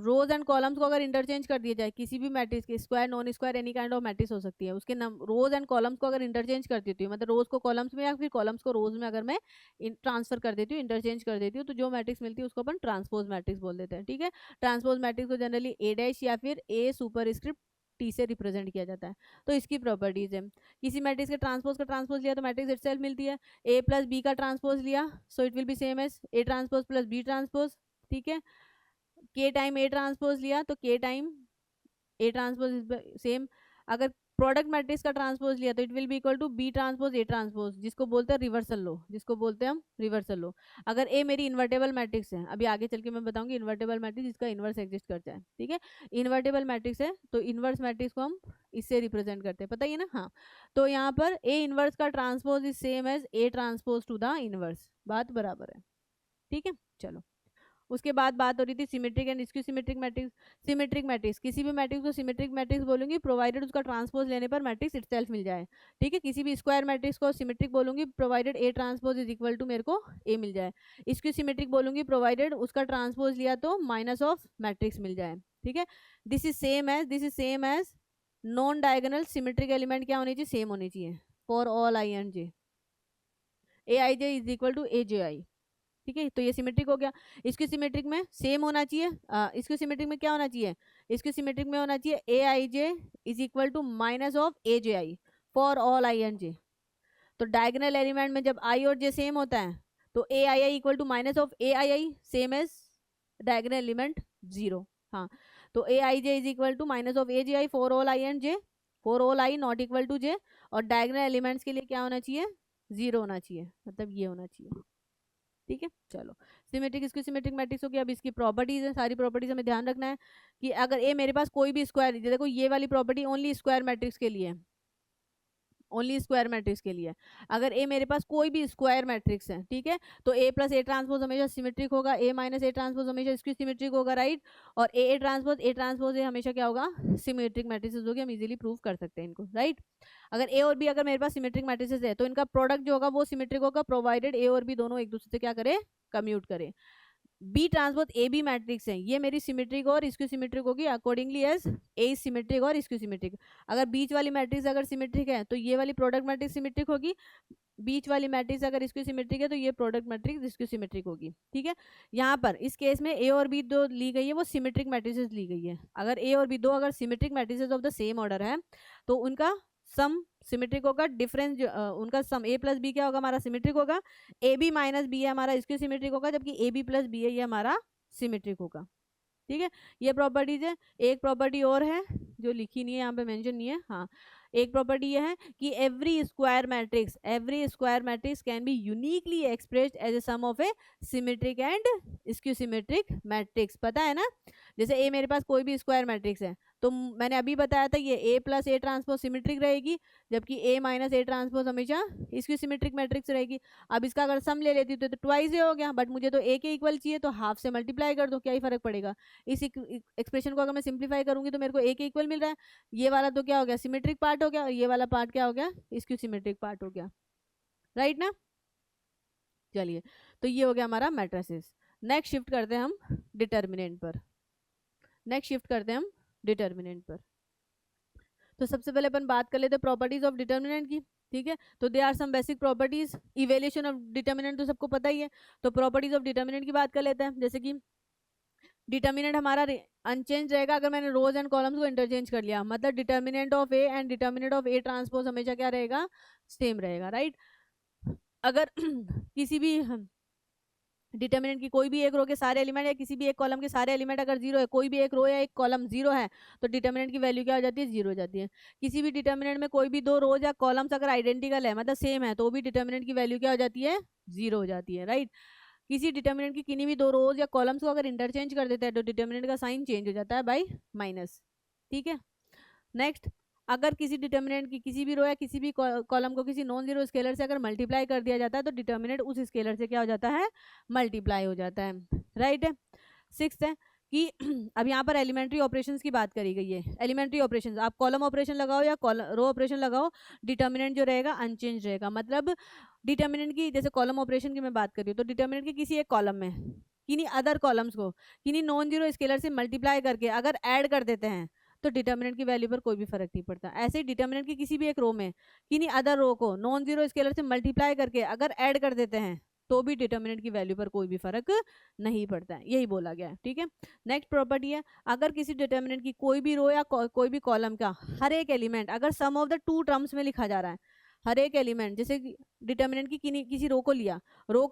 rose and columns को अगर इंटरचेंज कर दिया जाए किसी भी मैट्रिक्स के, square non square any kind of matrix हो सकती है, उसके रोज एंड कॉलम्स को अगर इंटरचेंज कर देती हूँ, मतलब रोज को कॉलम्स में या फिर कॉलम्स को रोज में अगर मैं ट्रांसफर कर देती हूँ, इंटरचेंज कर देती हूँ, तो जो मैट्रिक्स मिलती है उसको अपन ट्रांसपोज मैट्रिक्स बोल देते हैं, ठीक है। ट्रांसपोज मैट्रिक्स को जनरली ए डैश या फिर ए सुपर स्क्रिप्ट टी से रिप्रेजेंट किया जाता है। तो इसकी प्रॉपर्टीज है, किसी मैट्रिक्स के ट्रांसपोज का ट्रांसपोज लिया तो मैट्रिक्स इटसेल्फ मिलती है। ए प्लस बी का ट्रांसपोज लिया so it will be same as a transpose plus b transpose, ठीक है। के टाइम ए ट्रांसपोज लिया तो k time a transpose same. अगर प्रोडक्ट मैट्रिक्स का ट्रांसपोज लिया तो it will be equal to b transpose a transpose, जिसको बोलते हैं रिवर्सल लो, जिसको बोलते हैं हम रिवर्सल लो। अगर ए मेरी इन्वर्टेबल मैट्रिक्स है, अभी आगे चल के मैं बताऊंगी इन्वर्टेबल मैट्रिक्स जिसका इन्वर्स एग्जिस्ट करता है, ठीक है। इन्वर्टेबल मैट्रिक्स है तो इन्वर्स मैट्रिक्स को हम इससे रिप्रेजेंट करते हैं, पता ही है ना। हाँ, तो यहाँ पर ए इन्वर्स का transpose is same as a transpose to the inverse, बात बराबर है, ठीक है। चलो उसके बाद बात हो रही थी symmetric and skew symmetric matrix. Symmetric matrix, किसी भी मैट्रिक्स को सिमेट्रिक मैट्रिक्स बोलूंगी प्रोवाइडेड उसका ट्रांसपोज लेने पर मैट्रिक्स इटसेल्फ मिल जाए, ठीक है। किसी भी स्क्वायर मैट्रिक्स को सिमेट्रिक बोलूंगी provided A transpose is equal to मेरे को ए मिल जाए। स्क्यू सिमेट्रिक बोलूंगी प्रोवाइडेड उसका ट्रांसपोज लिया तो माइनस ऑफ मैट्रिक्स मिल जाए, ठीक है। This is same as non diagonal symmetric element क्या होनी चाहिए? सेम होनी चाहिए for all I and J. A I J is equal to A J I, ठीक है। तो ये सिमेट्रिक हो गया। इसके सिमेट्रिक में सेम होना चाहिए, इसके सिमेट्रिक में क्या होना चाहिए? इसके सिमेट्रिक में होना चाहिए A I J is equal to minus of A J I for all I and J. तो डायगोनल एलिमेंट में जब आई और जे सेम होता है तो A I I equal to minus of A I I same as diagonal element zero. हाँ, तो A I J is equal to minus of A J I for all I and J, for all I not equal to J. और डायगोनल एलिमेंट्स के लिए क्या होना चाहिए? जीरो होना चाहिए, मतलब ये होना चाहिए, ठीक है। चलो सिमेट्रिक इसकी सिमेट्रिक मैट्रिक्स हो गया। अब इसकी प्रॉपर्टीज है, सारी प्रॉपर्टीज हमें ध्यान रखना है कि अगर ए मेरे पास कोई भी स्क्वायर, देखो ये वाली प्रॉपर्टी ओनली स्क्वायर मैट्रिक्स के लिए, ओनली स्क्वायर मैट्रिक्स के लिए। अगर ए मेरे पास कोई भी स्क्वायर मैट्रिक्स है, ठीक है, तो ए प्लस ए ट्रांसपोज हमेशा सिमेट्रिक होगा, ए माइनस ए ट्रांसपोज हमेशा इसकी सिमेट्रिक होगा, राइट। और ए ट्रांसपोज हमेशा क्या होगा? सिमेट्रिक मैट्रिसेस होगी, हम इजीली प्रूव कर सकते हैं इनको, राइट। अगर ए और बी अगर मेरे पास सिमेट्रिक मैट्रिसेस है तो इनका प्रोडक्ट जो होगा वो सिमेट्रिक होगा प्रोवाइडेड ए और बी दोनों एक दूसरे से क्या करे? कम्यूट करे। B transpose a b matrix है, ये मेरी सिमेट्रिक और इसकी सिमेट्रिक होगी अकॉर्डिंगली एज ए सिमेट्रिक और इसकी सिमेट्रिक। अगर बीच वाली मैट्रिक्स अगर सिमेट्रिक है तो ये वाली प्रोडक्ट मैट्रिक्स सिमेट्रिक होगी, बीच वाली मैट्रिक्स अगर इसकी सिमेट्रिक है तो ये प्रोडक्ट मैट्रिक्स इसकी सिमेट्रिक होगी, ठीक है। यहाँ पर इस केस में ए और बी दो ली गई है वो सिमेट्रिक मैट्रिसेस ली गई है। अगर ए और बी दो अगर symmetric matrices of the same order है तो उनका सम सिमेट्रिक होगा, डिफरेंस उनका सम ए प्लस बी क्या होगा? हमारा सिमेट्रिक होगा। ए बी माइनस बी है हमारा इसके सिमेट्रिक होगा, जबकि ए बी प्लस बी है ये हमारा सिमेट्रिक होगा, ठीक है। ये प्रॉपर्टीज है। एक प्रॉपर्टी और है जो लिखी नहीं है यहाँ पे, मेंशन नहीं है। हाँ, एक प्रॉपर्टी ये है कि every square matrix can be uniquely expressed as a sum of a symmetric and skew symmetric matrix. पता है ना, जैसे ए मेरे पास कोई भी स्क्वायर मैट्रिक्स है तो मैंने अभी बताया था ये ए प्लस ए ट्रांसपोज सिमेट्रिक रहेगी, जबकि ए माइनस ए ट्रांसपोज हमेशा इसकी सिमेट्रिक मैट्रिक्स रहेगी। अब इसका अगर सम ले लेती तो ट्वाइस ए हो गया, बट मुझे तो ए के इक्वल चाहिए तो हाफ से मल्टीप्लाई कर दो, क्या ही फर्क पड़ेगा। इस एक्सप्रेशन को अगर मैं सिंप्लीफाई करूंगी तो मेरे को ए के इक्वल मिल रहा है। ये वाला तो क्या हो गया? सिमेट्रिक पार्ट हो गया, और ये वाला पार्ट क्या हो गया? इसकी सिमेट्रिक पार्ट हो गया, राइट ना। चलिए, तो ये हो गया हमारा मैट्रिसेस। नेक्स्ट शिफ्ट करते हैं हम डिटर्मिनेंट पर। तो सबसे पहले अपन बात कर लेते हैं प्रॉपर्टीज ऑफ डिटर्मिनेंट की, ठीक है। तो they are some basic properties. Evaluation of determinant तो सबको पता ही है, तो प्रॉपर्टीज ऑफ डिटर्मिनेंट की बात कर लेते हैं। जैसे कि डिटर्मिनेंट हमारा अनचेंज रहेगा अगर मैंने रोज एंड कॉलम्स को इंटरचेंज कर लिया, मतलब determinant of A and determinant of A transpose हमेशा क्या रहेगा? सेम रहेगा, राइट। अगर किसी भी डिटर्मिनेंट की कोई भी एक रो के सारे एलिमेंट या किसी भी एक कॉलम के सारे एलिमेंट अगर जीरो है, कोई भी एक रो या एक कॉलम जीरो है तो डिटर्मिनेंट की वैल्यू क्या हो जाती है? जीरो हो जाती है। किसी भी डिटर्मिनेंट में कोई भी दो रोज या कॉलम्स अगर आइडेंटिकल है, मतलब सेम है, तो भी डिटर्मिनेंट की वैल्यू क्या हो जाती है? जीरो हो जाती है, राइट। किसी डिटर्मिनेंट की किन्हीं भी दो रोज या कॉलम्स को अगर इंटरचेंज कर देते हैं तो डिटर्मिनेंट का साइन चेंज हो जाता है बाय माइनस। ठीक है, नेक्स्ट, अगर किसी डिटर्मिनेंट की किसी भी रो या किसी भी कॉलम को किसी नॉन जीरो स्केलर से अगर मल्टीप्लाई कर दिया जाता है तो डिटर्मिनेंट उस स्केलर से क्या हो जाता है, मल्टीप्लाई हो जाता है। राइट है। सिक्स्थ है कि अब यहाँ पर एलिमेंट्री ऑपरेशंस की बात करी गई है। एलिमेंट्री ऑपरेशंस, आप कॉलम ऑपरेशन लगाओ या रो ऑपरेशन लगाओ, डिटर्मिनेंट जो रहेगा अनचेंज रहेगा। मतलब डिटर्मिनेंट की, जैसे कॉलम ऑपरेशन की मैं बात कर रही हूँ, तो डिटर्मिनेंट की किसी एक कॉलम में किन्हीं अदर कॉलम्स को किन्हीं नॉन जीरो स्केलर से मल्टीप्लाई करके अगर ऐड कर देते हैं तो डिटर्मिनेंट की वैल्यू पर कोई भी फर्क नहीं पड़ता। ऐसे ही डिटर्मिनेंट की किसी भी एक रो में किन्हीं अदर रो को नॉन जीरो स्केलर से मल्टीप्लाई करके अगर ऐड कर देते हैं तो भी डिटर्मिनेंट की वैल्यू पर कोई भी फर्क नहीं पड़ता है, यही बोला गया है। ठीक है, नेक्स्ट प्रॉपर्टी है, अगर किसी डिटर्मिनेंट की कोई भी रो या कोई भी कॉलम का हर एक एलिमेंट अगर सम ऑफ द टू टर्म्स में लिखा जा रहा है, हर एक एलिमेंट, जैसे डिटर्मिनेंट की किसी रो को लिया, रो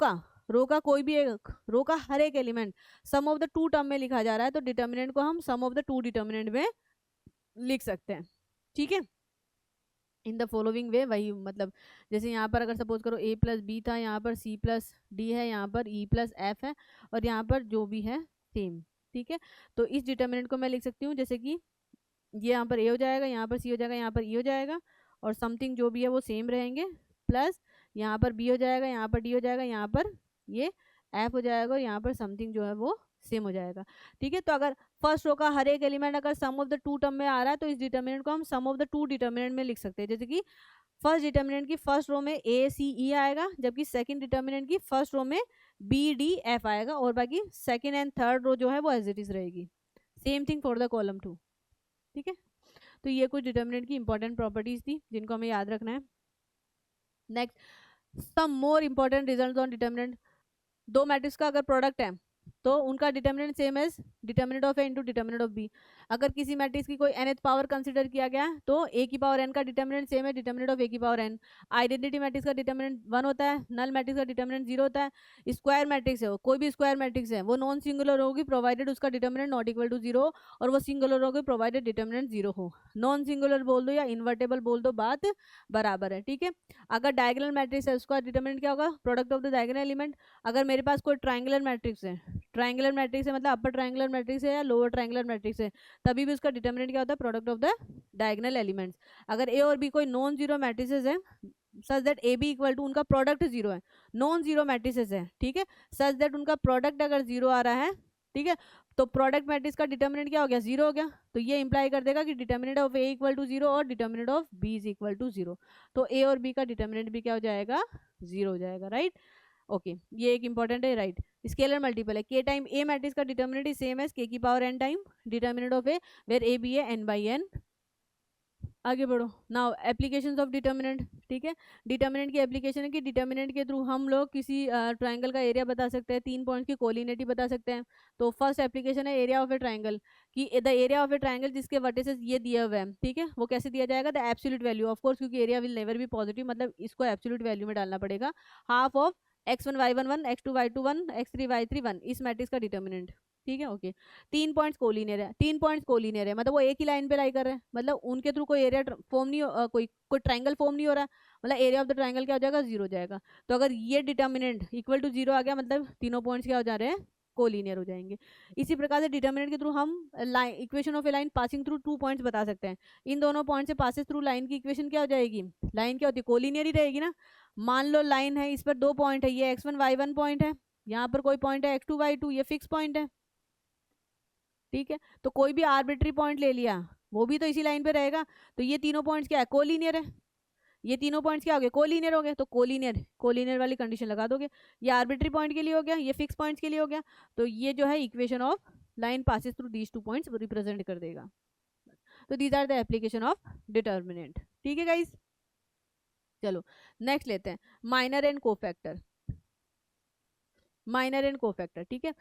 का कोई भी एक रो का हर एक element sum of the two term में लिखा जा रहा है तो डिटर्मिनेंट को हम sum of the two determinant में लिख सकते हैं। ठीक है, इन द फॉलोइंग वे, वही मतलब जैसे यहाँ पर अगर सपोज करो a प्लस बी था, यहाँ पर c प्लस डी है, यहाँ पर e प्लस एफ है, और यहाँ पर जो भी है सेम। ठीक है, तो इस डिटर्मिनेंट को मैं लिख सकती हूँ जैसे कि ये यहाँ पर a हो जाएगा, यहाँ पर c हो जाएगा, यहाँ पर e हो जाएगा, और समथिंग जो भी है वो सेम रहेंगे, प्लस यहाँ पर b हो जाएगा, यहाँ पर d हो जाएगा, यहाँ पर ये f हो जाएगा, और यहाँ पर समथिंग जो है वो सेम हो जाएगा। ठीक है, तो अगर फर्स्ट रो का हर एक एलिमेंट अगर सम ऑफ द टू टर्म में आ रहा है तो इस डिटर्मिनेंट को हम sum of the two determinant में लिख सकते हैं। जैसे कि फर्स्ट डिटर्मिनेंट की फर्स्ट रो में a c e आएगा, जबकि सेकंड डिटर्मिनेंट की फर्स्ट रो में b d f आएगा, और बाकी सेकंड एंड थर्ड रो जो है वो एज इट इज रहेगी। Same thing for the column 2। ठीक है, तो ये कुछ डिटर्मिनेंट की इंपॉर्टेंट प्रॉपर्टीज थी जिनको हमें याद रखना है। Next, some more important result on determinant. दो मैट्रिक्स का अगर प्रोडक्ट है तो उनका determinant same as determinant of A into determinant of B. अगर किसी मैट्रिक्स की कोई nth पावर कंसिडर किया गया तो a की पावर n का डिटर्मिनेंट सेम है डिटर्मिनेंट ऑफ a की पावर n। आइडेंटिटी मैट्रिक्स का डिटर्मिनेंट 1 होता है, नल मैट्रिक्स का डिटर्मिनेंट 0 होता है। स्क्वायर मैट्रिक्स है, कोई भी स्क्वायर मैट्रिक्स है वो नॉन सिंगुलर होगी प्रोवाइडेड उसका डिटर्मिनेंट नॉट इक्वल टू 0, और वो सिंगुलर होगी प्रोवाइडेड डिटर्मिनेंट 0 हो। नॉन सिंगुलर बोल दो या इन्वर्टेबल बोल दो, बात बराबर है। ठीक है, अगर डायगोनल मैट्रिक्स है उसका डिटर्मिनेंट क्या होगा, product of the diagonal element. अगर मेरे पास कोई ट्राइंगुलर मैट्रिक्स है, ट्राइंगुलर मैट्रिक्स है मतलब अपर ट्राइंगुलर मैट्रिक्स है या लोअर ट्राइंगुलर मैट्रिक्स है, तभी भी उसका डिटर्मिनेंट क्या होता है, product of the diagonal elements. अगर ए और बी कोई नॉन जीरो मैट्रिसेस है such that A B equal to, उनका प्रोडक्ट जीरो है, नॉन जीरो मैट्रिसेस है, ठीक है, सच दैट उनका प्रोडक्ट अगर जीरो आ रहा है, ठीक है, तो प्रोडक्ट मैट्रिक्स का डिटर्मिनेंट क्या हो गया, जीरो हो गया। तो ये इंप्लाई कर देगा कि determinant of A equal to zero और determinant of B is equal to zero, तो ए और बी का डिटर्मिनेंट भी क्या हो जाएगा, जीरो हो जाएगा। राइट, ओके, ये एक इंपॉर्टेंट है। राइट, स्केलर मल्टीपल है, के टाइम ए मैट्रिक्स का determinant is same as k की power n time determinant of A, where A B है एन बाई एन। आगे बढ़ो, नाउ एप्लीकेशंस ऑफ डिटर्मिनेंट। ठीक है, डिटर्मिनेंट की एप्लीकेशन है कि डिटर्मिनेंट के थ्रू हम लोग किसी ट्राइंगल का एरिया बता सकते हैं, 3 पॉइंट्स की कोलिनिटी बता सकते हैं। तो फर्स्ट एप्लीकेशन है एरिया ऑफ ए ट्राइंगल, कि the area of A triangle जिसके वर्टिसेस ये दिए हुए हैं, ठीक है, वो कैसे दिया जाएगा, the absolute value of course, क्योंकि area will never be positive, मतलब इसको एब्सोल्यूट वैल्यू में डालना पड़ेगा, half of x1 y1 1 x2 y2 1 x3 y3 1, इस मैट्रिक्स का डिटर्मिनेंट। ठीक है, ओके, 3 पॉइंट्स कोलिनियर है, 3 पॉइंट्स कोलिनियर है मतलब वो एक ही लाइन पे लाई कर रहे हैं, मतलब उनके थ्रू कोई एरिया फॉर्म नहीं कोई ट्राइंगल फॉर्म नहीं हो रहा, मतलब एरिया ऑफ द ट्राइंगल क्या हो जाएगा, जीरो हो जाएगा। तो अगर ये डिटर्मिनेंट इक्वल टू जीरो आ गया मतलब तीनों पॉइंट्स क्या हो जा रहे हैं, कोलिनियर हो जाएंगे। इसी प्रकार से डिटर्मिनेंट के थ्रू हम line equation of A line passing through 2 points बता सकते हैं। इन दोनों पॉइंट से पासिस थ्रू लाइन की इक्वेशन क्या हो जाएगी, लाइन क्या होती है, कोलिनियर ही रहेगी ना। मान लो लाइन है, इस पर 2 पॉइंट है, ये x1 y1 पॉइंट है, यहाँ पर कोई पॉइंट है x2 y2, ये फिक्स पॉइंट है। ठीक है, तो कोई भी आर्बिट्री पॉइंट ले लिया वो भी तो इसी लाइन पे रहेगा, तो ये तीनों पॉइंट्स क्या है, कोलिनियर है। ये तीनों पॉइंट्स क्या हो गए, कोलिनियर हो गए, तो कोलिनियर वाली कंडीशन लगा दोगे। ये आर्बिट्री पॉइंट के लिए हो गया, ये फिक्स पॉइंट्स के लिए हो गया, तो ये जो है equation of line passes through these 2 points represent कर देगा। तो these are the application of determinant. ठीक है गाइस, चलो नेक्स्ट लेते हैं minor and cofactor. Minor and cofactor, ठीक है,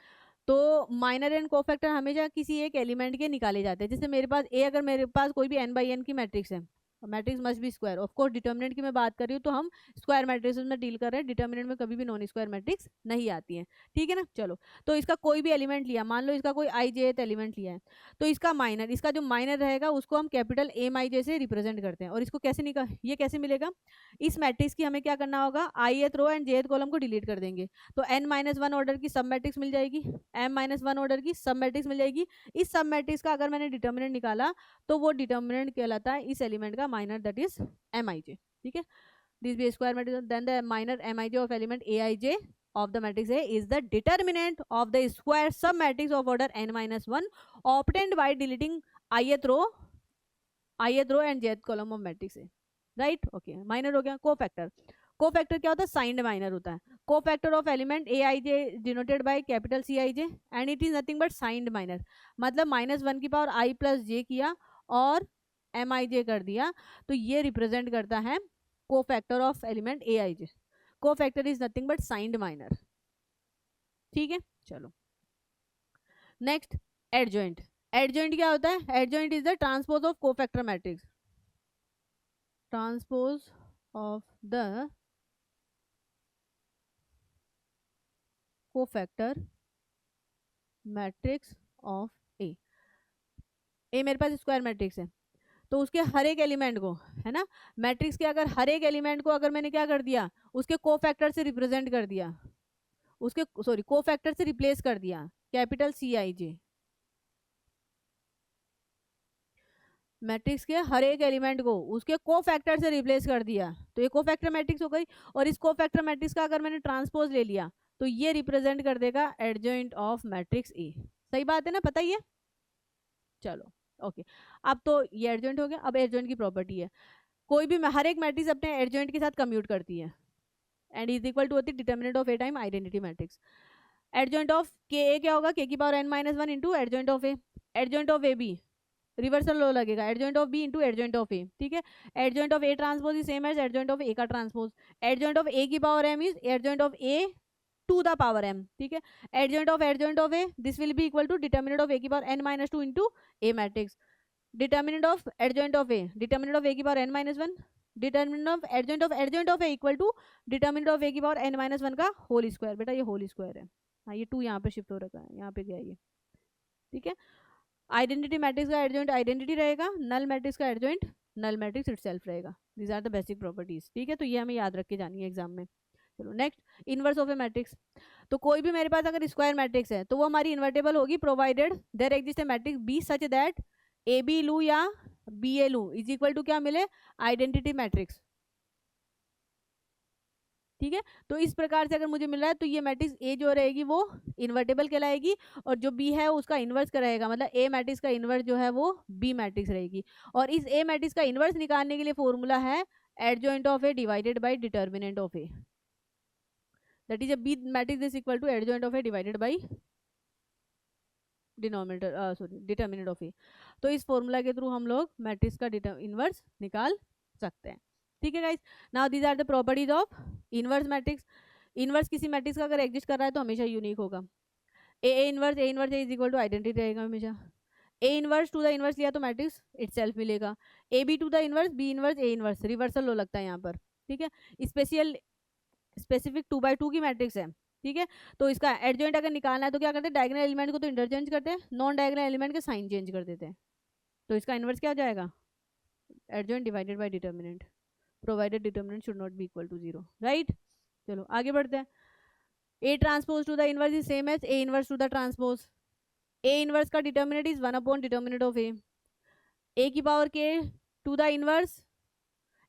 तो माइनर एंड कोफैक्टर हमेशा किसी एक एलिमेंट के निकाले जाते हैं। जैसे मेरे पास ए, अगर मेरे पास कोई भी n बाई एन की मैट्रिक्स है, matrix must be square. Of course determinant की मैं बात कर रही हूँ तो हम स्क्वायर मैट्रिक्स में डील कर रहे हैं, डिटर्मिनेंट में कभी भी नॉन स्क्वायर मैट्रिक्स नहीं आती है, ठीक है ना। चलो, तो इसका कोई भी एलिमेंट लिया, मान लो इसका कोई आई जे एलिमेंट लिया है, तो इसका माइनर, इसका जो माइनर रहेगा उसको हम कैपिटल एम आई जे से रिप्रेजेंट करते हैं। और इसको कैसे ये कैसे मिलेगा, इस मैट्रिक्स की हमें क्या करना होगा, आई रो एंड जे कॉलम को डिलीट कर देंगे, तो n-1 ऑर्डर की सब मैट्रिक्स मिल जाएगी, m-1 ऑर्डर की सब मैट्रिक्स मिल जाएगी। इस सब मैट्रिक्स का अगर मैंने डिटर्मिनेंट निकाला तो वो डिटर्मिनेंट कहलाता है इस एलिमेंट का minor, that is M I J, ठीक है। This be square matrix, then the minor M I J of element A I J of the matrix A is the determinant of the square sub matrix of order n-1 obtained by deleting ith row and jth column of matrix A, right? Okay, minor हो गया। कोफैक्टर, कोफैक्टर क्या होता है, साइंड माइनर होता है। Cofactor of element A I J denoted by capital C I J and it is nothing but signed minor, मतलब -1 की पावर आई प्लस जे किया और एम आई जे कर दिया, तो ये रिप्रेजेंट करता है cofactor of element A I J. Cofactor is nothing but signed minor, ठीक है। चलो नेक्स्ट, एडजॉइंट। एडजॉइंट क्या होता है, adjoint is the transpose of cofactor matrix, transpose of the cofactor matrix of A. A मेरे पास स्क्वायर मैट्रिक्स है, तो उसके हर एक एलिमेंट को, है ना, मैट्रिक्स के अगर हर एक एलिमेंट को अगर मैंने क्या कर दिया, उसके कोफैक्टर से रिप्रेजेंट कर दिया, उसके सॉरी कोफैक्टर से रिप्लेस कर दिया capital C I J, matrix के हर एक एलिमेंट को उसके कोफैक्टर से रिप्लेस कर दिया, तो ये कोफैक्टर मैट्रिक्स हो गई। और इस कोफैक्टर मैट्रिक्स का अगर मैंने ट्रांसपोज ले लिया तो ये रिप्रेजेंट कर देगा एडजॉइंट ऑफ मैट्रिक्स ए। सही बात है ना, पता ही है। चलो ओके, अब तो ये एडजॉइंट हो गया। अब एडजॉइंट की प्रॉपर्टी है, कोई भी हर एक मैट्रिक्स अपने एडजॉइंट के साथ कम्यूट करती है एंड इज इक्वल टू होती है determinant of A time identity matrix. Adjoint of K A क्या होगा, के की power n-1 into adjoint of A. Adjoint of A B reversal law लगेगा, adjoint of B into adjoint of A, ठीक है। Adjoint of A transpose is same as adjoint of A का ट्रांसपोज। एडजॉइंट ऑफ ए की power m is adjoint of A to the power m, ठीक है। Adjoint of A this will be equal to determinant of A की power n-2 into A matrix. Determinant of adjoint of A, determinant of A की power n-1, determinant of adjoint of A equal to determinant of A की पावर n-1 का होल स्क्वायर। बेटा ये होल स्क्वायर है, हाँ ये 2 यहाँ पे शिफ्ट हो रखा है, यहाँ पे गया ये, ठीक है। आइडेंटिटी मैट्रिक्स का एडजॉइंट आइडेंटिटी रहेगा, नल मैट्रिक्स का एडजॉइंट नल मैट्रिक्स इटसेल्फ रहेगा। These are the basic properties, ठीक है। तो ये हमें याद रख के जानी है एग्जाम में। चलो next, inverse of A matrix. तो कोई भी मेरे पास अगर स्क्वायर मैट्रिक्स है तो वो हमारी इन्वर्टेबल होगी provided there exist a matrix B such that A B लू या बी ए लू इज इक्वल टू क्या मिले, आइडेंटिटी मैट्रिक्स, ठीक है। तो इस प्रकार से अगर मुझे मिल रहा है तो ये मैट्रिक्स ए जो रहेगी वो इन्वर्टेबल कहलाएगी, और जो बी है उसका इन्वर्स रहेगा, मतलब ए मैट्रिक्स का इन्वर्स जो है वो बी मैट्रिक्स रहेगी। और इस ए मैट्रिक्स का इन्वर्स निकालने के लिए फॉर्मूला है adjoint of A divided by determinant of A, that is a B matrix is equal to adjoint of A divided by denominator sorry determinant of A. तो इस फॉर्मूला के थ्रू हम लोग मैट्रिक्स का इन्वर्स निकाल सकते हैं, ठीक है guys. Now these are the properties of inverse matrix. Inverse किसी मैट्रिक्स का अगर एग्जिस्ट कर रहा है तो हमेशा यूनिक होगा। A inverse A is equal to identity रहेगा हमेशा। A inverse to the inverse लिया तो मैट्रिक्स इटसेल्फ मिलेगा। A B to the inverse B inverse A inverse, reversal law लगता है यहाँ पर, ठीक है। स्पेसिफिक 2x2 की मैट्रिक्स है, ठीक है। तो इसका एडजॉइंट अगर निकालना है तो क्या करते हैं, डायगोनल एलिमेंट को तो इंटरचेंज करते हैं, नॉन डायगोनल एलिमेंट के साइन चेंज कर देते हैं। तो इसका इनवर्स क्या हो जाएगा, adjoint divided by determinant provided determinant should not be equal to 0, right. चलो आगे बढ़ते हैं। A transpose to the inverse is same as A inverse to the transpose. A inverse का determinant is 1 upon determinant of A की power K to the inverse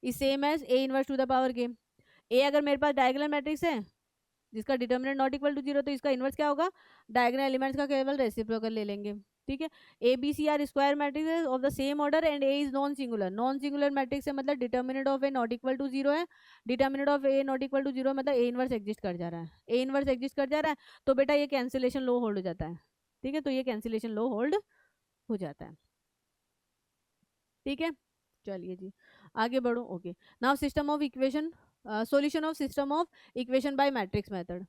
is same as A inverse to the power के। ए अगर मेरे पास डायगोनल मैट्रिक्स है जिसका डिटर्मिनेंट नॉट इक्वल टू 0, तो इसका इनवर्स क्या होगा, डायगोनल एलिमेंट्स का केवल रेसिप्रोकल ले लेंगे, ठीक है। A B C are square matrix of the same order and A is non singular. Non singular matrix है मतलब determinant of A not equal to 0 है, determinant of A not equal to 0 मतलब ए इनवर्स एग्जिस्ट कर जा रहा है। ए इनवर्स एग्जिस्ट कर जा रहा है तो बेटा ये कैंसिलेशन लो होल्ड हो जाता है, ठीक है। तो ये कैंसिलेशन लो होल्ड हो जाता है, ठीक है। चलिए जी आगे बढ़ो। Okay, now system of equation solution of system of equation by matrix method.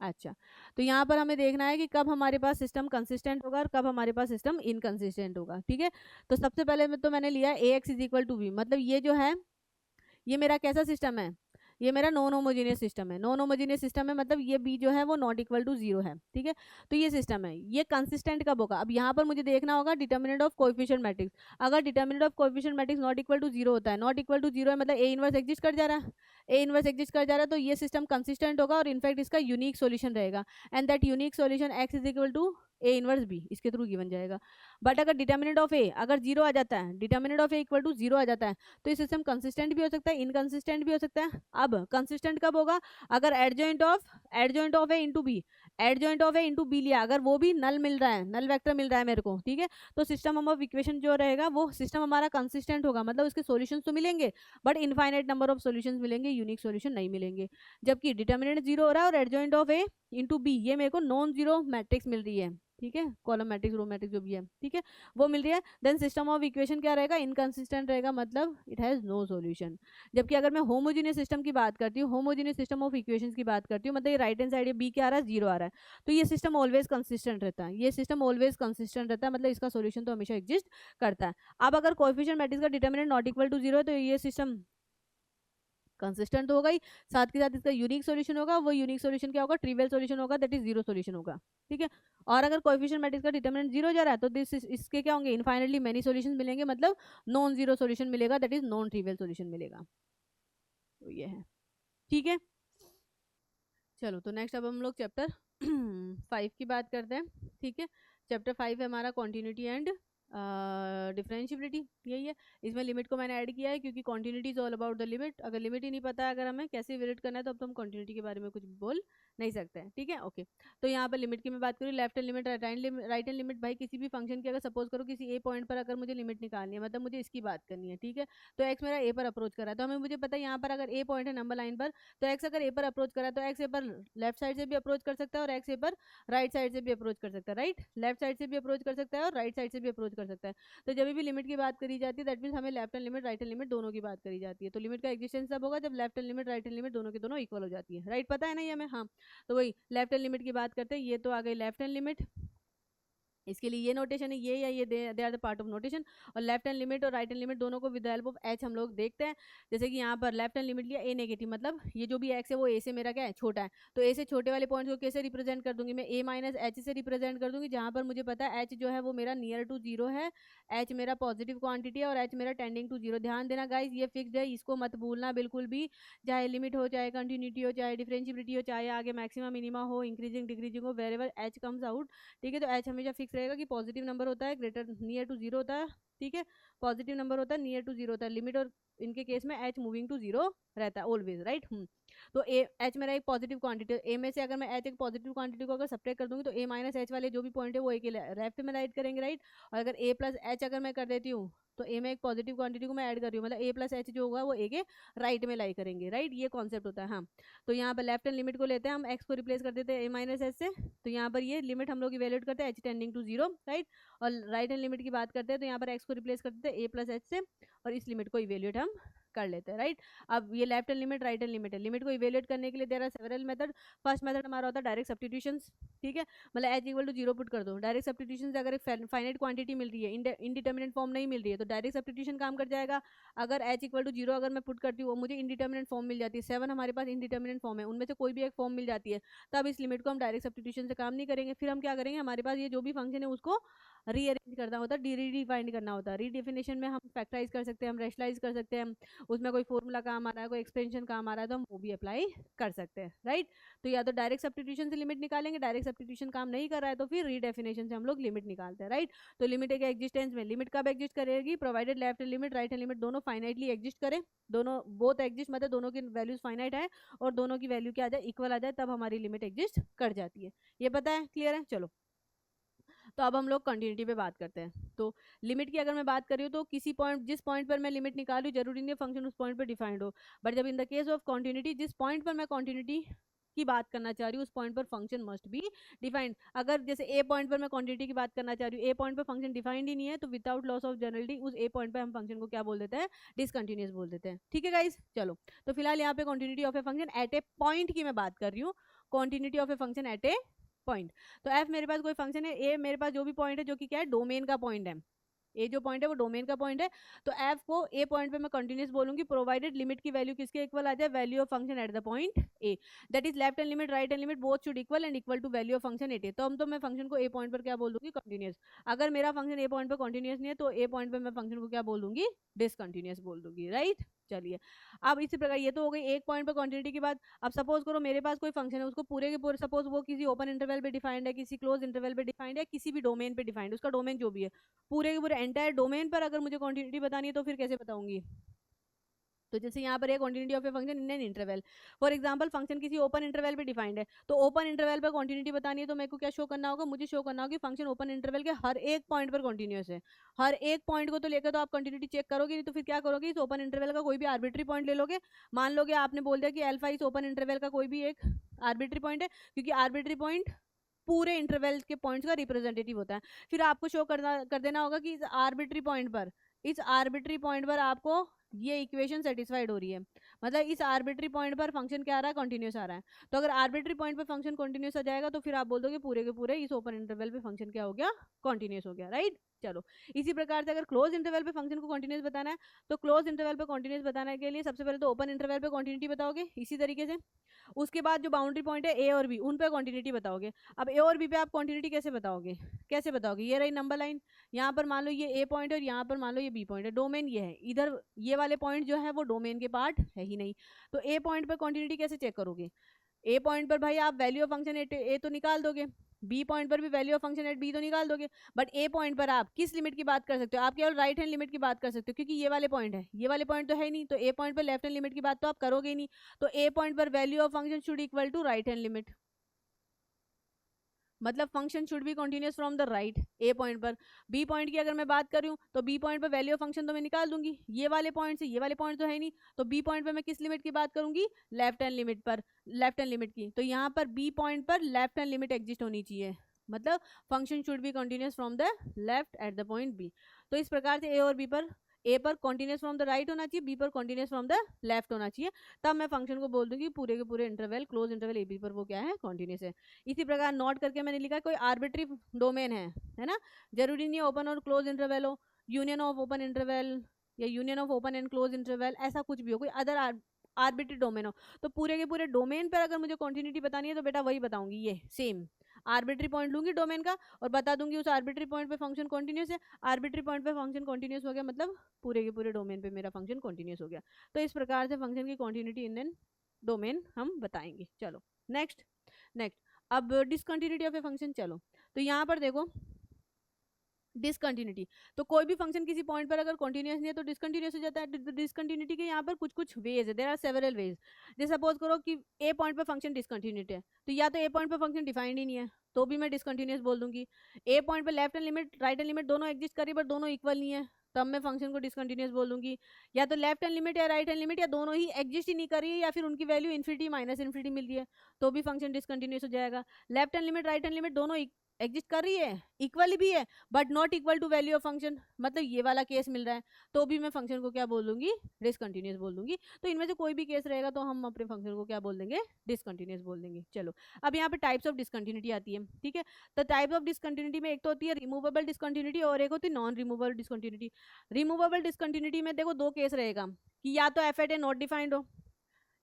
अच्छा, तो यहाँ पर हमें देखना है कि कब हमारे पास सिस्टम कंसिस्टेंट होगा और कब हमारे पास सिस्टम इनकंसिस्टेंट होगा। ठीक है, तो सबसे पहले में तो मैंने लिया A x is equal to B, मतलब ये जो है ये मेरा कैसा सिस्टम है, ये मेरा नॉन होमोजीनियस सिस्टम है। नॉन होमोजीनियस सिस्टम है मतलब ये बी जो है वो नॉट इक्वल टू जीरो है। ठीक है, तो ये सिस्टम है, ये कंसिस्टेंट कब होगा। अब यहाँ पर मुझे देखना होगा डिटर्मिनेंट ऑफ कोएफिशिएंट मैट्रिक्स। अगर determinant of coefficient matrix not equal to zero होता है, नॉट इक्वल टू जीरो है मतलब ए इनवर्स एग्जिस्ट कर जा रहा है, ए इनवर्स एग्जिस्ट कर जा रहा है, तो ये सिस्टम कंसिस्टेंट होगा और इनफैक्ट इसका यूनिक सोल्यूशन रहेगा। And that unique solution x is equal to A inverse B, इसके थ्रू गिवन जाएगा। बट अगर डिटर्मिनेंट ऑफ ए अगर जीरो आ जाता है, determinant of A equal to zero आ जाता है, तो ये सिस्टम कंसिस्टेंट भी हो सकता है, इनकंसिस्टेंट भी हो सकता है। अब कंसिस्टेंट कब होगा, अगर adjoint of A into B, adjoint of A into B लिया, अगर वो भी नल मिल रहा है, नल वेक्टर मिल रहा है मेरे को। ठीक है, तो सिस्टम ऑफ इक्वेशन जो रहेगा वो सिस्टम हमारा कंसिस्टेंट होगा, मतलब उसके सॉल्यूशंस तो मिलेंगे but infinite number of solutions मिलेंगे, यूनिक सॉल्यूशन नहीं मिलेंगे। जबकि डिटर्मिनेंट जीरो हो रहा है और adjoint of A into B, ये मेरे को नॉन जीरो मैट्रिक्स मिल रही है। ठीक है, कॉलम मैट्रिक्स रो मैट्रिक्स जो भी है, ठीक है, वो मिल रही है। देन सिस्टम ऑफ इक्वेशन क्या रहेगा, इनकंसिस्टेंट रहेगा, मतलब इट हैज नो सॉल्यूशन। जबकि अगर मैं होमोजीनियस सिस्टम की बात करती हूँ, होमोजीनियस सिस्टम ऑफ इक्वेशंस की बात करती हूँ, मतलब ये राइट हैंड साइड बी क्या आ रहा है, जीरो आ रहा है, तो ये सिस्टम ऑलवेज कंसिस्टेंट रहता है, ये सिस्टम ऑलवेज कंसिस्टेंट रहता है, मतलब इसका सॉल्यूशन तो हमेशा एग्जिस्ट करता है। अब अगर कोएफिशिएंट मैट्रिक्स का determinant not equal to zero है, तो ये सिस्टम कंसिस्टेंट तो होगा ही, साथ के साथ इसका यूनिक सॉल्यूशन होगा, वो यूनिक सॉल्यूशन क्या होगा, ट्रिवियल सॉल्यूशन होगा, दैट इज जीरो सॉल्यूशन होगा। ठीक है, और अगर कोएफिशिएंट मैट्रिक्स का डिटरमिनेंट जीरो जा रहा है, तो दिस इसके क्या होंगे, इनफाइनाइटली मेनी सॉल्यूशंस मिलेंगे, मतलब नॉन जीरो सॉल्यूशन मिलेगा, that is non trivial solution मिलेगा। तो ये है। ठीक है, चलो तो नेक्स्ट अब हम लोग चैप्टर 5 की बात करते हैं। ठीक है, चैप्टर 5 है हमारा कॉन्टिन्यूटी एंड डिफरेंशियबिलिटी, यही है। इसमें लिमिट को मैंने ऐड किया है क्योंकि continuity is all about the limit. अगर लिमिट ही नहीं पता है अगर हमें कैसे इवेल्यूएट करना है, तो अब तो हम कॉन्टिन्यूटी के बारे में कुछ बोल नहीं सकते हैं। ठीक है, ओके। तो यहाँ पर लिमिट की मैं बात करूँ, left hand limit, right hand limit, भाई किसी भी फंक्शन की अगर सपोज करो किसी ए पॉइंट पर अगर मुझे लिमिट निकालनी है, मतलब मुझे इसकी बात करनी है। ठीक है, तो एक्स मेरा ए पर अप्रोच कर रहा है, तो हमें मुझे पता है यहाँ पर अगर ए पॉइंट है नंबर लाइन पर, तो एक्स अगर ए पर अप्रोच कर रहा है, तो एक्स ए पर लेफ्ट साइड से भी अप्रोच कर सकता है और एक्स ए पर राइट साइड से भी अप्रोच कर सकता है। राइट, लेफ्ट साइड से भी अप्रोच कर सकता है और राइट साइड से भी अप्रोच कर सकता है। तो जब भी लिमिट की बात करी जाती है, दैट मीन्स हमें left hand limit right hand limit दोनों की बात करी जाती है। तो लिमिट का एग्जिस्टेंस तब होगा जब left hand limit right hand limit दोनों की दोनों इक्वल हो जाती है। राइट, पता है ना ये हमें, हाँ। तो वही लेफ्ट हैंड लिमिट की बात करते हैं, ये तो आ गई लेफ्ट हैंड लिमिट, इसके लिए ये नोटेशन है, ये या ये they are the part of notation. और लेफ्ट हैंड लिमिट और राइट हैंड लिमिट दोनों को with the help of H हम लोग देखते हैं। जैसे कि यहाँ पर लेफ्ट हैंड लिमिट लिया ए नेगेटिव, मतलब ये जो भी एक्स है वो ए से मेरा क्या है, छोटा है, तो ए से छोटे वाले पॉइंट को कैसे रिप्रेजेंट कर दूंगी मैं, ए माइनस एच से रिप्रेजेंट कर दूंगी, जहाँ पर मुझे पता है एच जो है वो मेरा नियर टू जीरो है, एच मेरा पॉजिटिव क्वांटिटी है और एच मेरा टेंडिंग टू जीरो। ध्यान देना गाइज, ये फिक्स्ड है, इसको मत भूलना बिल्कुल भी, चाहे लिमिट हो, चाहे कंटिन्यूटी हो, चाहे डिफरेंशियबिलिटी हो, चाहे आगे मैक्सिमम मिनिमा हो, इंक्रीजिंग डिक्रीजिंग हो, वेरेवर एच कम्स आउट। ठीक है, तो एच हमेशा फिक्स रहेगा कि पॉजिटिव नंबर होता है, ग्रेटर नियर टू जीरो होता है। ठीक है, पॉजिटिव नंबर होता है, नियर टू जीरो होता है, लिमिट और इनके केस में एच मूविंग टू जीरो रहता है ऑलवेज। राइट, तो ए एच मेरा एक पॉजिटिव क्वांटिटी, ए में से अगर मैं एच एक पॉजिटिव क्वांटिटी को अगर सब्ट्रैक्ट कर दूंगी, तो ए माइनस एच वाले जो भी पॉइंट है वो ए के लेफ्ट में राइट करेंगे। राइट, और अगर ए प्लस एच अगर मैं कर देती हूँ, तो ए में एक पॉजिटिव क्वांटिटी को मैं ऐड कर रही हूँ, मतलब ए प्लस एच जो होगा वो ए के राइट में लाई करेंगे। राइट, ये कॉन्सेप्ट होता है। हाँ, तो यहाँ पर लेफ्ट हैंड लिमिट को लेते हैं हम, एक्स को रिप्लेस कर देते हैं ए माइनस एच से, तो यहाँ पर ये लिमिट हम लोग इवेल्यूएट करते हैं H tending to zero. Right, और राइट हैंड लिमिट की बात करते हैं, तो यहाँ पर एक्स को रिप्लेस कर देते हैं ए प्लस एच से और इस लिमिट को इवेल्यूएट हम कर लेते हैं। राइट, अब ये left hand limit right hand limit है, लिमिट को इवेल्यूएट करने के लिए there are several method. First method हमारा होता है डायरेक्ट सब्स्टिट्यूशंस। ठीक है, मतलब H equal to zero put कर दो, डायरेक्ट सब्स्टिट्यूशन से अगर फाइनाइट क्वांटिटी मिल रही है, इनडिटर्मिनेट फॉर्म नहीं मिल रही है, तो डायरेक्ट सब्स्टिट्यूशन काम कर जाएगा। अगर एच इक्वल टू जीरो अगर मैं पुट करती हूँ, मुझे इनडिटर्मिनेट फॉर्म मिल जाती है, 7 हमारे पास इनडिटर्मिनेट फॉर्म है, उनमें से कोई भी एक फॉर्म मिल जाती है, तब इस लिमिट को हम डायरेक्ट सब्स्टिट्यूशन से काम नहीं करेंगे। फिर हम क्या करेंगे, हमारे पास ये जो भी फंक्शन है उसको रीअरेंज करना होता है, रीडिफाइन करना होता है। रीडिफिनेशन में हम फैक्टराइज कर सकते हैं, हम रेशनलाइज कर सकते हैं, उसमें कोई फॉर्मूला काम आ रहा है, कोई एक्सपेंशन काम आ रहा है, तो हम वो भी अप्लाई कर सकते हैं। राइट, तो या तो डायरेक्ट सब्स्टिट्यूशन से लिमिट निकालेंगे, डायरेक्ट सब्स्टिट्यूशन काम नहीं कर रहा है तो फिर रीडेफिनेशन से हम लोग लिमिट निकालते हैं। राइट, तो लिमिट के एग्जिस्टेंस में लिमिट कब एग्जिस्ट करेगी, provided left limit right limit दोनों फाइनाइटली एग्जिस्ट करें, दोनों बोथ एग्जिस्ट, मतलब दोनों की वैल्यूज फाइनाइट है और दोनों की वैल्यू क्या आ जाए, इक्वल आ जाए, तब हमारी लिमिट एग्जिस्ट कर जाती है। ये पता है, क्लियर है। चलो, तो अब हम लोग कंटिन्यूटी पे बात करते हैं। तो लिमिट की अगर मैं बात कर रही हूँ, तो किसी पॉइंट, जिस पॉइंट पर मैं लिमिट निकालूँ, जरूरी नहीं है फंक्शन उस पॉइंट पर डिफाइंड हो, बट जब in the case of continuity जिस पॉइंट पर मैं कंटिन्यूटी की बात करना चाह रही हूँ उस पॉइंट पर फंक्शन मस्ट बी डिफाइंड। अगर जैसे ए पॉइंट पर मैं क्वांटिटी की बात करना चाह रही हूँ, ए पॉइंट पर फंक्शन डिफाइंड ही नहीं है, तो विदाउट लॉस ऑफ जनरलिटी उस ए पॉइंट पर हम फंक्शन को क्या बोल देते हैं, डिसकंटिन्यूअस बोल देते हैं। ठीक है गाइस, चलो, तो फिलहाल यहाँ पे continuity of a function at A point की मैं बात कर रही हूँ, continuity of a function at A point. तो एफ मेरे पास कोई फंक्शन है, ए मेरे पास जो भी पॉइंट है जो कि क्या है, डोमेन का पॉइंट है, ए जो पॉइंट है वो डोमेन का पॉइंट है। तो एफ को ए पॉइंट पे मैं कंटिन्यूस बोलूंगी प्रोवाइडेड लिमिट की वैल्यू किसके इक्वल आ जाए, value of function at the point A, that is left hand limit right hand limit both should equal and equal to value of function at A. तो मैं फंक्शन को ए पॉइंट पर क्या बोल दूंगी, कंटिन्यूस। अगर मेरा फंक्शन ए पॉइंट पर कंटिन्यूस नहीं है तो ए पॉइंट पर मैं फंक्शन को क्या बोल दूंगी, डिसकंटिन्यूस बोल दूंगी, राइट। चलिए अब इसी प्रकार ये तो हो गई एक पॉइंट पर कंटिन्यूटी की बात। अब सपोज करो मेरे पास कोई फंक्शन है, उसको पूरे के पूरे, सपोज वो किसी ओपन इंटरवल पे डिफाइंड है, किसी क्लोज इंटरवल पे डिफाइंड है, किसी भी डोमेन पे डिफाइंड है, उसका डोमेन जो भी है, पूरे के पूरे एंटायर डोमेन पर अगर मुझे कंटिन्यूटी बतानी है तो फिर कैसे बताऊंगी। तो जैसे यहाँ पर है continuity of a function in an interval, for example function किसी ओपन इंटरवल पे डिफाइंड है, तो ओपन इंटरवल पर कॉन्टिन्यूटी बतानी है तो मेरे को क्या शो करना होगा, मुझे शो करना होगा कि फंक्शन ओपन इंटरवल के हर एक पॉइंट पर कॉन्टिन्यूस है। हर एक पॉइंट को तो लेकर तो आप कंटिन्यूटी चेक करोगे नहीं, तो फिर क्या करोगे, इस ओपन इंटरवल का कोई भी आर्बिट्री पॉइंट ले लोगे, मान लोगे आपने बोल दिया कि अल्फा इस ओपन इंटरवल का कोई भी एक आर्बिट्री पॉइंट है, क्योंकि आर्बिट्री पॉइंट पूरे इंटरवल के पॉइंट्स का रिप्रेजेंटेटिव होता है। फिर आपको शो कर देना होगा कि इस आर्बिट्री पॉइंट पर आपको ये इक्वेशन सेटिस्फाइड हो रही है, मतलब इस आर्बिट्री पॉइंट पर फंक्शन क्या आ रहा है, कंटिन्यूस आ रहा है। तो अगर आर्बिट्री पॉइंट पर फंक्शन कंटिन्यूस आ जाएगा तो फिर आप बोल दोगे पूरे के पूरे इस ओपन इंटरवल पे फंक्शन क्या हो गया, कंटिन्यूस हो गया, राइट। चलो इसी प्रकार से अगर क्लोज इंटरवल पे फंक्शन को कंटिन्यूस बताना है तो क्लोज इंटरवल पे कंटिन्यूस बताने के लिए सबसे पहले तो ओपन इंटरवल पे कंटिन्यूटी बताओगे इसी तरीके से, उसके बाद जो बाउंड्री पॉइंट है ए और बी उन पे कंटिन्यूटी बताओगे। अब ए और बी पे आप कंटिन्यूटी कैसे बताओगे, ये रही नंबर लाइन, यहाँ पर मान लो ये ए पॉइंट है और यहाँ पर मान लो ये बी पॉइंट है, डोमेन ये है, इधर ये वाले पॉइंट जो है वो डोमेन के पार्ट है ही नहीं। तो ए पॉइंट पर कंटिन्यूटी कैसे चेक करोगे, ए पॉइंट पर भाई आप value of function at A तो निकाल दोगे, बी पॉइंट पर भी value of function at B तो निकाल दोगे, बट ए पॉइंट पर आप किस लिमिट की बात कर सकते हो, आप केवल राइट हैंड लिमिट की बात कर सकते हो, क्योंकि ये वाले पॉइंट है, ये वाले पॉइंट तो है ही नहीं, तो ए पॉइंट पर लेफ्ट हैंड लिमिट की बात तो आप करोगे ही नहीं। तो ए पॉइंट पर value of function should equal to right hand limit, मतलब function should be continuous from the right A point पर। बी पॉइंट की अगर मैं बात करूं तो बी पॉइंट पर वैल्यू ऑफ फंक्शन तो मैं निकाल दूंगी, ये वाले पॉइंट से ये वाले पॉइंट तो है नहीं, तो बी पॉइंट पर मैं किस लिमिट की बात करूंगी, लेफ्ट हैंड लिमिट पर, लेफ्ट हैंड लिमिट की। तो यहाँ पर बी पॉइंट पर लेफ्ट हैंड लिमिट एग्जिस्ट होनी चाहिए, मतलब function should be continuous from the left at the point B. तो इस प्रकार से ए और बी पर, ए पर कॉन्टिन्यूस फ्रॉम द राइट होना चाहिए, बी पर कॉन्टिन्यूस फ्रॉम द लेफ्ट होना चाहिए, तब मैं फंक्शन को बोल दूंगी पूरे के पूरे interval close interval A B पर वो क्या है, कॉन्टिन्यूस है। इसी प्रकार नोट करके मैंने लिखा कोई आर्बिट्री डोमेन है ना, जरूरी नहीं है ओपन और क्लोज इंटरवल हो, यूनियन ऑफ ओपन इंटरवल या union of open and close interval, ऐसा कुछ भी हो, कोई अदर आर्बिट्री डोमेन हो, तो पूरे के पूरे डोमेन पर अगर मुझे कॉन्टिन्यूटी बतानी है तो बेटा वही बताऊंगी, ये सेम आर्बिट्री पॉइंट लूंगी डोमेन का और बता दूंगी उस आर्बिट्री पॉइंट पे फंक्शन कंटिन्यूस है, आर्बिट्री पॉइंट पे फंक्शन कंटिन्यूस हो गया, मतलब पूरे के पूरे डोमेन पे मेरा फंक्शन कंटिन्यूस हो गया। तो इस प्रकार से फंक्शन की कंटिन्यूटी इन एन डोमेन हम बताएंगे। चलो नेक्स्ट अब डिसकंटिन्यूटी ऑफ ए फंक्शन। चलो तो यहाँ पर देखो डिसकंटिन्यूटी, तो कोई भी फंक्शन किसी पॉइंट पर अगर कंटिन्यूस नहीं है तो डिसकंटिन्यूस हो जाता है। डिसकंटिन्यूटी के यहाँ पर कुछ वेज है, देयर आर सेवरल वेज। जैसे सपोज करो कि ए पॉइंट पर फंक्शन डिसकंटिन्यूट है, तो या तो ए पॉइंट पर फंक्शन डिफाइंड ही नहीं है तो भी मैं डिसकंटिन्यूस बोल दूंगी। ए पॉइंट पर left hand limit right hand limit दोनों एग्जिस्ट करी बट दोनों इक्वल नहीं है, तब मैं फंक्शन को डिसकंटिन्यूस बोल दूंगी। या तो लेफ्ट हैंड लिमिट या राइट हैंड लिमिट या दोनों ही एग्जिस्ट ही नहीं कर रही है या फिर उनकी वैल्यू इन्फिनिटी माइनस इन्फिनिटी मिल रही है तो भी फंक्शन डिसकंटिन्यूस हो जाएगा। Left hand limit right hand limit दोनों एग्जिस्ट कर रही है, इक्वल भी है but not equal to value of function, मतलब ये वाला केस मिल रहा है तो भी मैं फंक्शन को क्या बोल दूंगी, डिसकंटिन्यूस बोल दूंगी। तो इनमें से कोई भी केस रहेगा तो हम अपने फंक्शन को क्या बोल देंगे, डिसकंटिन्यूस बोल देंगे। चलो अब यहाँ पे टाइप्स ऑफ डिसकंटिन्यूटी आती है, ठीक है। तो टाइप्स ऑफ डिसकंटिन्यूटी में एक तो होती है रिमूवेबल डिसकंटिन्यूटी और एक होती है non removable discontinuity. Removable discontinuity में देखो दो केस रहेगा कि या तो F at A not defined हो,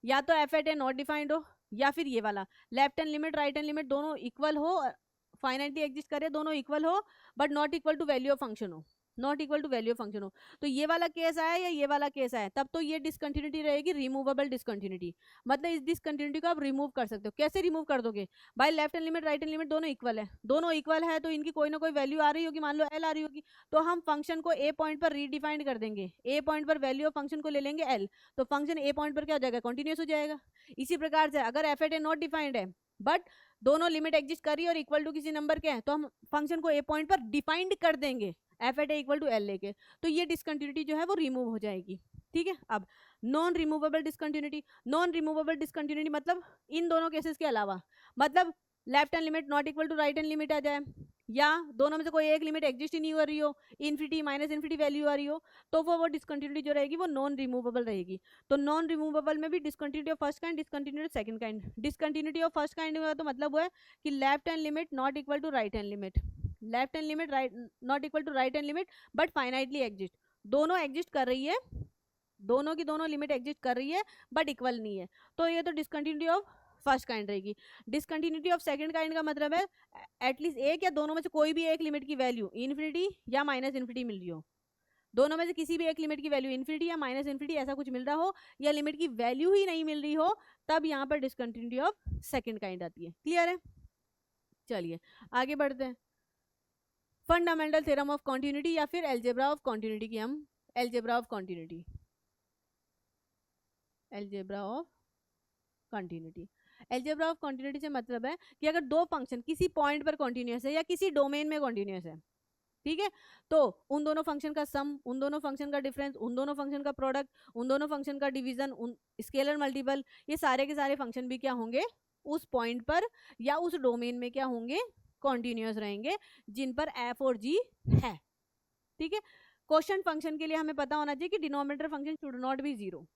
या तो F at A not defined हो, या फिर ये वाला left hand limit right hand limit दोनों इक्वल हो, फाइनाइटली एग्जिस्ट करे, दोनों इक्वल हो but not equal to value of function हो, not equal to value of function हो। तो ये वाला केस आया या ये वाला केस आया तब तो ये डिसकंटिन्यूटी रहेगी रिमूवेबल डिसकंटिन्यूटी, मतलब इस डिसकंटिन्यूटी को आप रिमूव कर सकते हो। कैसे रिमूव कर दोगे भाई, left hand limit right hand limit दोनों इक्वल है तो इनकी कोई ना कोई वैल्यू आ रही होगी, मान लो एल आ रही होगी, तो हम फंक्शन को ए पॉइंट पर रीडिफाइंड कर देंगे, ए पॉइंट पर वैल्यू ऑफ फंक्शन को ले लेंगे एल, तो फंक्शन ए पॉइंट पर क्या हो जाएगा, कंटिन्यूस हो जाएगा। इसी प्रकार से अगर F at A not defined है बट दोनों लिमिट एग्जिस्ट कर रही है और इक्वल टू किसी नंबर के हैं तो हम फंक्शन को ए पॉइंट पर डिफाइंड कर देंगे F at A equal to L लेके, तो ये डिसकंटिन्यूटी जो है वो रिमूव हो जाएगी, ठीक है। अब non removable discontinuity, non removable discontinuity मतलब इन दोनों केसेस के अलावा, मतलब left hand limit not equal to right hand limit आ जाए या दोनों में से कोई एक लिमिट एग्जिस्ट ही नहीं कर रही हो, इन्फिनिटी माइनस इन्फिनिटी वैल्यू आ रही हो, तो वो डिसकंटिन्यूटी जो रहेगी वो नॉन रिमूवेबल रहेगी। तो नॉन रिमूवेबल में भी discontinuity of first kind, discontinuity of second kind. Discontinuity of first kind का तो मतलब हुआ है कि left hand limit not equal to right hand limit, left hand limit not equal to right hand limit but finitely exist, दोनों एग्जिस्ट कर रही है, दोनों की दोनों लिमिट एग्जिस्ट कर रही है बट इक्वल नहीं है, तो ये तो डिसकंटिन्यूटी ऑफ फर्स्ट काइंड रहेगी। डिसकंटिन्यूटी ऑफ सेकंड काइंड का मतलब है एटलीस्ट एक या दोनों में से कोई भी एक लिमिट की वैल्यू इन्फिनिटी या माइनस इन्फिनिटी मिल रही हो, दोनों में से किसी भी एक लिमिट की वैल्यू इन्फिनिटी या माइनस इन्फिनिटी ऐसा कुछ मिल रहा हो, या लिमिट की वैल्यू ही नहीं मिल रही हो, तब यहाँ पर डिसकंटिन्यूटी ऑफ सेकंड काइंड आती है। क्लियर है? चलिए आगे बढ़ते हैं। फंडामेंटल थ्योरम ऑफ कॉन्टिन्यूटी या फिर एल्जेब्रा ऑफ कॉन्टिन्यूटी की हम algebra of continuity, algebra of continuity. Algebra of continuity से मतलब है कि अगर दो फंक्शन किसी पॉइंट पर कॉन्टिन्यूस है या किसी डोमेन में कॉन्टिन्यूस है, ठीक है, तो उन दोनों फंक्शन का सम, उन दोनों फंक्शन का डिफरेंस, उन दोनों फंक्शन का प्रोडक्ट, उन दोनों फंक्शन का डिवीजन, उन स्केलर मल्टीपल, ये सारे के सारे फंक्शन भी क्या होंगे उस पॉइंट पर या उस डोमेन में क्या होंगे कॉन्टिन्यूस रहेंगे, जिन पर एफ और जी है। ठीक है, क्वेश्चन फंक्शन के लिए हमें पता होना चाहिए कि denominator function should not B zero,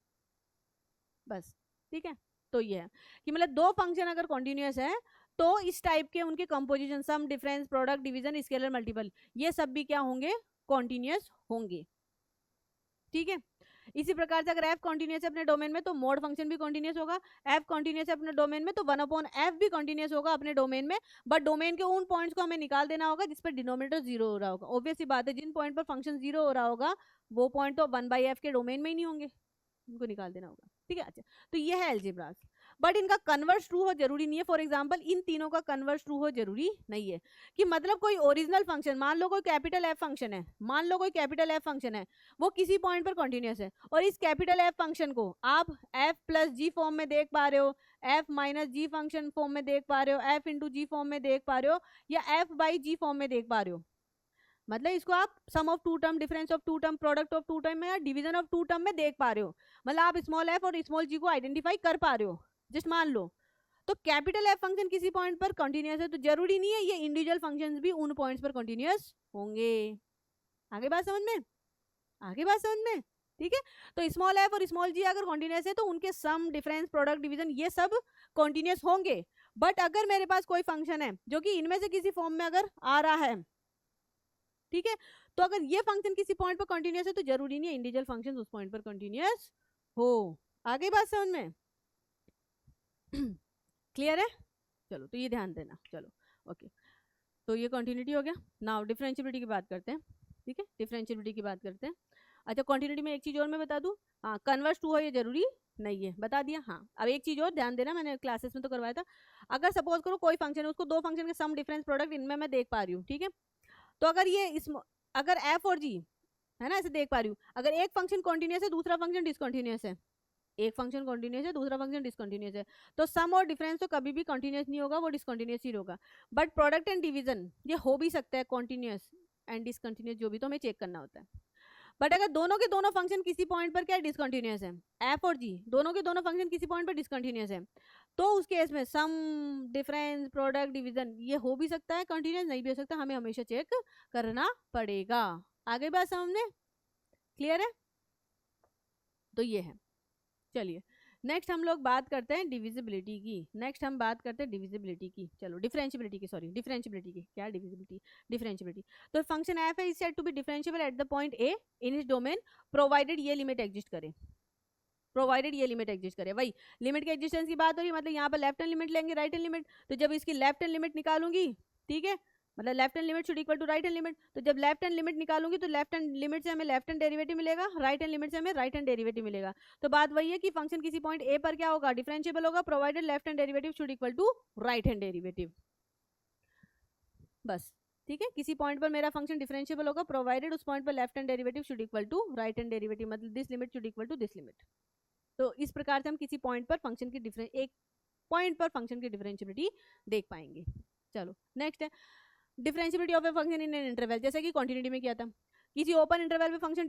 बस। ठीक है, तो ये है कि मतलब दो फंक्शन अगर कॉन्टिन्यूस है तो इस टाइप के उनके composition, sum, difference, product, division, scalar multiple, ये सब भी क्या होंगे कॉन्टिन्यूस होंगे। ठीक है, इसी प्रकार से अगर एफ कॉन्टिन्यूस है अपने डोमेन में तो मोड फंक्शन भी कॉन्टिन्यूस होगा, एफ कॉन्टिन्यूस है अपने डोमेन में तो 1/f भी कॉन्टिन्यूस होगा अपने डोमेन में, बट डोमेन के उन पॉइंट्स को हमें निकाल देना होगा जिस पर डिनोमिनेटर जीरो हो रहा होगा। ऑब्वियस सी बात है, जिन पॉइंट पर फंक्शन जीरो हो रहा होगा वो पॉइंट तो 1/f के डोमेन में ही नहीं होंगे, उनको निकाल देना होगा। ठीक है, अच्छा, तो ये है एल्जेब्रास, बट इनका कन्वर्स ट्रू हो जरूरी नहीं है। फॉर एग्जांपल इन तीनों का कन्वर्स ट्रू हो जरूरी नहीं है, कि मतलब कोई ओरिजिनल फंक्शन, मान लो कोई कैपिटल एफ फंक्शन है, मान लो कोई कैपिटल एफ फंक्शन है, वो किसी पॉइंट पर कॉन्टिन्यूस है और इस कैपिटल एफ फंक्शन को आप एफ प्लस जी फॉर्म में देख पा रहे हो, एफ माइनस जी फंक्शन फॉर्म में देख पा रहे हो, एफ इंटू जी फॉर्म में देख पा रहे हो, या एफ बाई जी फॉर्म में देख पा रहे हो। मतलब इसको आप sum of two term, difference of two term, product of two term या डिवीजन ऑफ टू टर्म में देख पा रहे हो, मतलब आप स्मॉल एफ और स्मॉल जी को आइडेंटिफाई कर पा रहे हो, जस्ट मान लो। तो कैपिटल एफ फंक्शन किसी पॉइंट पर कंटिन्यूअस है तो जरूरी नहीं है ये इंडिविजुअल फंक्शंस भी उन पॉइंट्स पर कंटिन्यूअस होंगे। आगे बात समझ में, आगे बात समझ में। ठीक है, तो स्मॉल एफ और स्मॉल जी अगर कॉन्टिन्यूअस है तो उनके सम, डिफरेंस, प्रोडक्ट, डिवीजन ये सब कॉन्टिन्यूअस होंगे। बट अगर मेरे पास कोई फंक्शन है जो कि इनमें से किसी फॉर्म में अगर आ रहा है, ठीक है, तो अगर ये फंक्शन किसी पॉइंट पर कंटिन्यूअस है तो जरूरी नहीं है इंडिविजुअल फंक्शन उस पॉइंट पर कंटिन्यूअस हो। आगे बात समझ में क्लियर है? चलो तो ये ध्यान देना। चलो ओके, तो ये कंटिन्यूटी हो गया। नाउ डिफरेंशियबिलिटी की बात करते हैं। ठीक है, डिफरेंशियबिलिटी की बात करते हैं। अच्छा, कंटिन्यूटी में एक चीज और मैं बता दूं, हाँ, कन्वर्स टू हो ये जरूरी नहीं है, बता दिया। हाँ, अब एक चीज और ध्यान देना, मैंने क्लासेस में तो करवाया था, अगर सपोज करो कोई फंक्शन है, उसको दो फंक्शन के सम, डिफरेंस, प्रोडक्ट इनमें मैं देख पा रही हूँ, ठीक है, तो अगर ये अगर एफ और जी है ना ऐसे देख पा रही हूँ, अगर एक फंक्शन कॉन्टिन्यूस है दूसरा फंक्शन डिसकंटिन्यूस है, एक फंक्शन कॉन्टिन्यूस है दूसरा फंक्शन डिसकंटिन्यूस है, तो सम और डिफरेंस तो कभी भी कॉन्टिन्यूस नहीं होगा, वो डिसकंटिन्यूस ही होगा। बट प्रोडक्ट एंड डिवीजन ये हो भी सकता है कॉन्टिन्यूस एंड डिसकंटिन्यूस, जो भी, तो हमें चेक करना होता है। बट अगर दोनों के दोनों फंक्शन किसी पॉइंट पर क्या डिसकंटिन्यूस है, एफ और जी दोनों के दोनों फंक्शन किसी पॉइंट पर डिसकंटिन्यूस है, तो उस केस में सम, डिफरेंस, प्रोडक्ट, डिवीजन ये हो भी सकता है कंटिन्यूस, नहीं भी हो सकता, हमें हमेशा चेक करना पड़ेगा। आगे बात समझ में क्लियर है? तो ये है। चलिए नेक्स्ट हम लोग बात करते हैं डिविजिबिलिटी की, नेक्स्ट हम बात करते हैं डिविजिबिलिटी की, चलो डिफरेंशियबिलिटी की, सॉरी डिफरेंशियबिलिटी की, क्या डिविजिबिलिटी, डिफरेंशियबिलिटी। तो फंक्शन एफ है is said to be differentiable at the point A in its domain provided ये लिमिट एग्जिस्ट करे, प्रोवाइडेड ये लिमिट एग्जिस्ट करे। वही लिमिट के एग्जिस्टेंस की बात हो रही है, मतलब यहाँ पर लेफ्ट हैंड लिमिट लेंगे, राइट हैंड लिमिट, तो जब इसकी लेफ्ट हैंड लिमिट निकालूंगी, ठीक है, मतलब left hand limit should equal to right hand limit, तो जब लेफ्ट हैंड लिमिट निकालूंगी तो लेफ्ट हैंड लिमिट से हमें लेफ्ट हैंड डेरिवेटिव मिलेगा, राइट हैंड लिमिट से हमें राइट हैंड डेरिवेटिव मिलेगा। तो बात वही है कि फंक्शन किसी पॉइंट ए पर क्या होगा डिफरेंशिएबल होगा, provided left hand derivative should equal to right hand derivative, बस। ठीक है, किसी पॉइंट पर मेरा फंक्शन डिफरेंशिएबल होगा प्रोवाइडेड उस पॉइंट पर left hand derivative should equal to right hand derivative, मतलब this limit should equal to this limit. तो इस प्रकार से हम किसी पॉइंट पर फंक्शन की एक पॉइंट पर फंक्शन की डिफरेंशियबिलिटी देख पाएंगे। चलो नेक्स्ट है differentiability of a function in an interval, जैसे कि कंटिन्यूटी में किया था किसी ओपन इंटरवल पे फंक्शन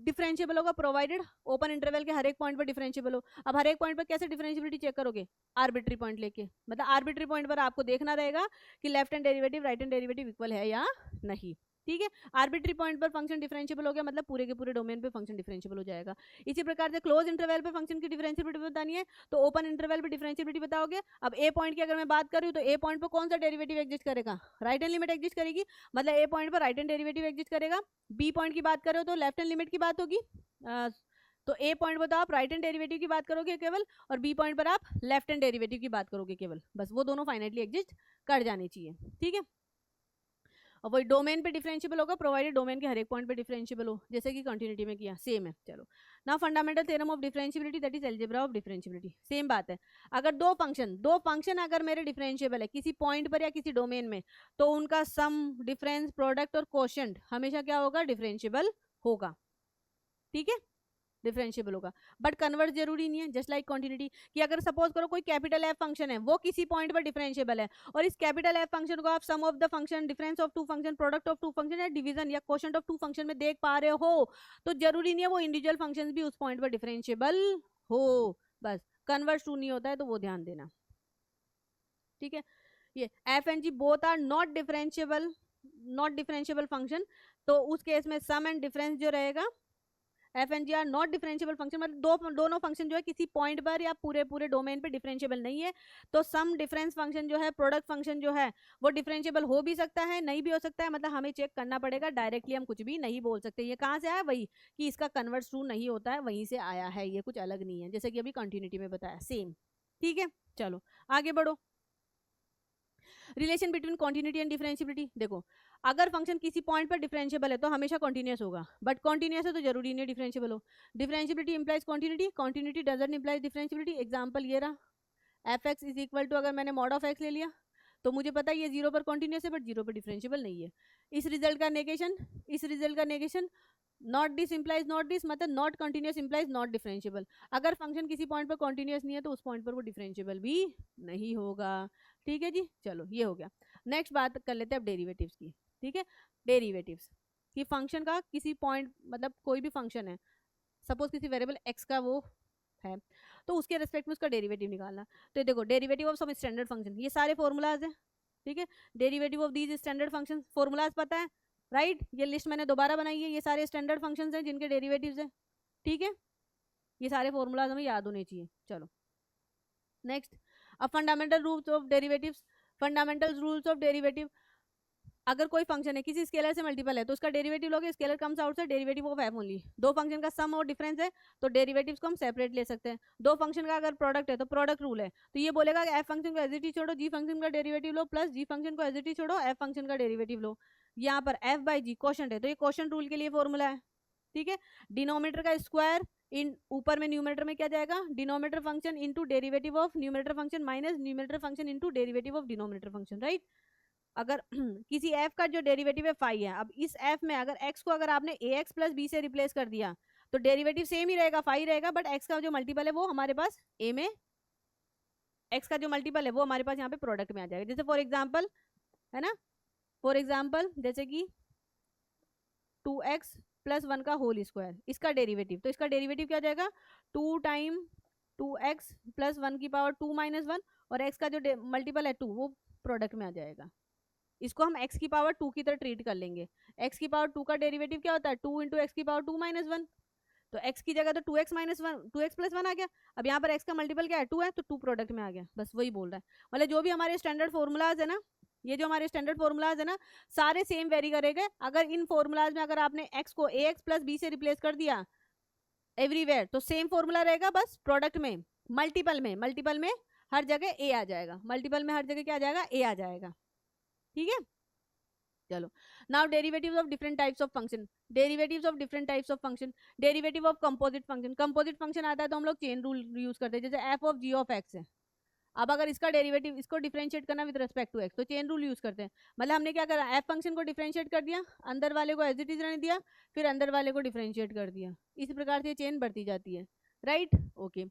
डिफरेंशिएबल होगा प्रोवाइडेड ओपन इंटरवल के हर एक पॉइंट पर डिफरेंशिएबल हो। अब हर एक पॉइंट पर कैसे डिफरेंशिएबिलिटी चेक करोगे? आर्बिट्री पॉइंट लेके, मतलब आर्बिट्री पॉइंट पर आपको देखना रहेगा कि left hand derivative right hand derivative equal है या नहीं, ठीक है। आर्बिट्री पॉइंट पर फंक्शन डिफरेंशिएबल हो गया, मतलब पूरे के पूरे डोमेन पे फंक्शन डिफरेंशिएबल हो जाएगा। इसी प्रकार से क्लोज इंटरवल पे फंक्शन की डिफरेंशिएबिलिटी बतानी है तो ओपन इंटरवल पे डिफरेंशिएबिलिटी बताओगे। अब ए पॉइंट की अगर मैं बात करूँ तो ए पॉइंट पर कौन सा डेरिवेटिव एग्जिस्ट करेगा? राइट हैंड लिमिट एग्जिस्ट करेगी, मतलब ए पॉइंट पर राइट हैंड डेरिवेटिव एग्जिस्ट करेगा। बी पॉइंट की बात करो तो लेफ्ट हैंड लिमिट की बात होगी। तो ए पॉइंट पर तो आप राइट हैंड डेरिवेटिव की बात करोगे केवल, और बी पॉइंट पर आप लेफ्ट हैंड डेरिवेटिव की बात करोगे केवल, बस वो दोनों फाइनाइटली एग्जिस्ट कर जानी चाहिए, ठीक है। और वही डोमेन पे डिफरेंशिएबल होगा प्रोवाइडेड डोमेन के हर एक पॉइंट पे डिफरेंशिएबल हो, जैसे कि कंटिन्यूटी में किया, सेम है। चलो now fundamental theorem of differentiability that is algebra of differentiability. Same बात है, अगर दो फंक्शन अगर मेरे डिफरेंशिएबल है किसी पॉइंट पर या किसी डोमेन में, तो उनका सम, डिफरेंस, प्रोडक्ट और कोशेंट हमेशा क्या होगा? डिफरेंशिएबल होगा, ठीक है, डिफरेंशिएबल होगा। बट कन्वर्स जरूरी नहीं है, जस्ट लाइक कंटिन्यूटी, कि अगर सपोज करो कोई कैपिटल एफ फंक्शन है, वो किसी पॉइंट पर डिफरेंशिएबल है, और इस कैपिटल एफ फंक्शन को आप sum of the function, difference of two function, product of two function या डिवीजन या क्वोशंट ऑफ टू फंक्शन में देख पा रहे हो, तो जरूरी नहीं है वो इंडिविजुअल फंक्शन भी उस पॉइंट पर डिफरेंशिएबल हो, बस कन्वर्स ट्रू नहीं होता है तो वो ध्यान देना, ठीक है। ये F and G both are not differentiable function, तो उस केस में सम एंड डिफरेंस जो रहेगा, F and G are not differentiable function, मतलब दोनों फंक्शन जो है किसी पॉइंट पर या पूरे डोमेन पे डिफरेंशिएबल नहीं है, तो सम डिफरेंस फंक्शन जो है, प्रोडक्ट फंक्शन जो है, वो डिफरेंशिएबल हो भी सकता है, नहीं भी हो सकता है, मतलब हमें चेक करना पड़ेगा, डायरेक्टली हम कुछ भी नहीं बोल सकते। ये कहाँ से आया? वही कि इसका कन्वर्स ट्रू नहीं होता है, वहीं से आया है, ये कुछ अलग नहीं है, जैसे कि अभी कंटिन्यूटी में बताया, सेम, ठीक है। चलो आगे बढ़ो। Relation between continuity and differentiability, देखो अगर फंक्शन किसी पॉइंट पर डिफरेंशिएबल है तो हमेशा कॉन्टिन्यूस होगा, बट कॉन्टिन्यूस है तो जरूरी नहीं डिफरेंशिएबल हो। Differentiability implies continuity, continuity doesn't implies differentiability. Example ये रहा, F x is equal to, अगर मैंने मॉड ऑफ एक्स ले लिया तो मुझे पता है ये 0 पर कॉन्टिन्यूस है बट 0 पर डिफरेंशिएबल नहीं है। इस रिजल्ट का negation, not this implies not this, मतलब not continuous implies not differentiable. अगर फंक्शन किसी पॉइंट पर कॉन्टिन्यूस नहीं है तो उस पॉइंट पर वो डिफरेंशिएबल भी नहीं होगा, ठीक है जी। चलो ये हो गया। नेक्स्ट बात कर लेते हैं अब डेरिवेटिव्स की, ठीक है। डेरिवेटिव्स कि फंक्शन का किसी पॉइंट, मतलब कोई भी फंक्शन है, सपोज किसी वेरिएबल एक्स का वो है, तो उसके रेस्पेक्ट में उसका डेरिवेटिव निकालना। तो देखो derivative of some standard function, ये सारे फॉर्मूलाज हैं, ठीक है। Derivative of these standard function, formulas पता है, राइट। ये लिस्ट मैंने दोबारा बनाई है, ये सारे स्टैंडर्ड फंक्शंस हैं जिनके डेरिवेटिव्स हैं, ठीक है। ये सारे फॉर्मूलाज हमें याद होने चाहिए। चलो नेक्स्ट, अब fundamental rules of derivatives. Fundamental rules of derivative, अगर कोई फंक्शन है किसी स्केलर से मल्टीपल है तो उसका डेरिवेटिव लोगे, स्केलर कम्स आउट से डेरिवेटिव ऑफ एफ ओनली। दो फंक्शन का सम और डिफरेंस है तो डेरिवेटिव्स को हम सेपरेट ले सकते हैं। दो फंक्शन का अगर प्रोडक्ट है तो प्रोडक्ट रूल है, तो ये बोलेगा कि एफ फंक्शन को एज इट इज छोड़ो, जी फंक्शन का डेरिवेटिव लो, प्लस जी फंक्शन को एज इट इज छोड़ो, एफ फंक्शन का डेरिवेटिव लो। यहाँ पर एफ बाई जी क्वोशंट है, तो ये क्वोशंट रूल के लिए फॉर्मूला है, ठीक है। डिनोमिनेटर का स्क्वायर इन ऊपर में न्यूमरेटर में क्या जाएगा, denominator function into derivative of numerator function minus numerator function into derivative of denominator function, right. अगर किसी f का जो डेरिवेटिव है फाई है, अब इस f में अगर x को अगर आपने ax प्लस बी से रिप्लेस कर दिया तो डेरिवेटिव सेम ही रहेगा, फाई रहेगा, बट x का जो मल्टीपल है वो हमारे पास a में, x का जो मल्टीपल है वो हमारे पास यहाँ पे प्रोडक्ट में आ जाएगा। जैसे फॉर एग्जाम्पल है ना, फॉर एग्जाम्पल जैसे कि 2x प्लस 1 का होल स्क्वायर, इसका डेरिवेटिव, तो इसका डेरिवेटिव क्या हो जाएगा, 2 टाइम 2x प्लस 1 की पावर 2 माइनस 1, और x का जो मल्टीपल है 2 वो प्रोडक्ट में आ जाएगा। इसको हम x की पावर 2 की तरह ट्रीट कर लेंगे। x की पावर 2 का डेरिवेटिव क्या होता है, 2 इंटू एक्स की पावर 2 माइनस 1, तो x की जगह तो 2x माइनस 1, 2x प्लस 1 आ गया। अब यहाँ पर x का मल्टीपल क्या है, 2 है, तो 2 प्रोडक्ट में आ गया, बस वही बोल रहा है। मतलब जो भी हमारे स्टैंडर्ड फॉर्मूलाज है ना, ये जो हमारे स्टैंडर्ड फॉर्मूलाज है ना, सारे सेम वेरी करेंगे। अगर इन फॉर्मूलाज में अगर आपने x को ax प्लस b से रिप्लेस कर दिया एवरीवेयर तो सेम फॉर्मूला रहेगा, बस प्रोडक्ट में, मल्टीपल में हर जगह a आ जाएगा, मल्टीपल में हर जगह क्या आ जाएगा, a आ जाएगा, ठीक है। चलो now derivatives of different types of function, derivatives of different types of function, derivative of composite function. Composite function आता है तो हम लोग चेन रूल यूज करते हैं, जैसे F of G of X है, अब अगर इसका डेरिवेटिव, इसको डिफरेंशिएट करना विद रिस्पेक्ट टू एक्स तो चेन रूल यूज करते हैं। मतलब हमने क्या करा, एफ फंक्शन को डिफरेंशिएट कर दिया, अंदर वाले को एज इट इज रहने दिया, फिर अंदर वाले को डिफरेंशिएट कर दिया, इस प्रकार से चेन बढ़ती जाती है, right. Okay,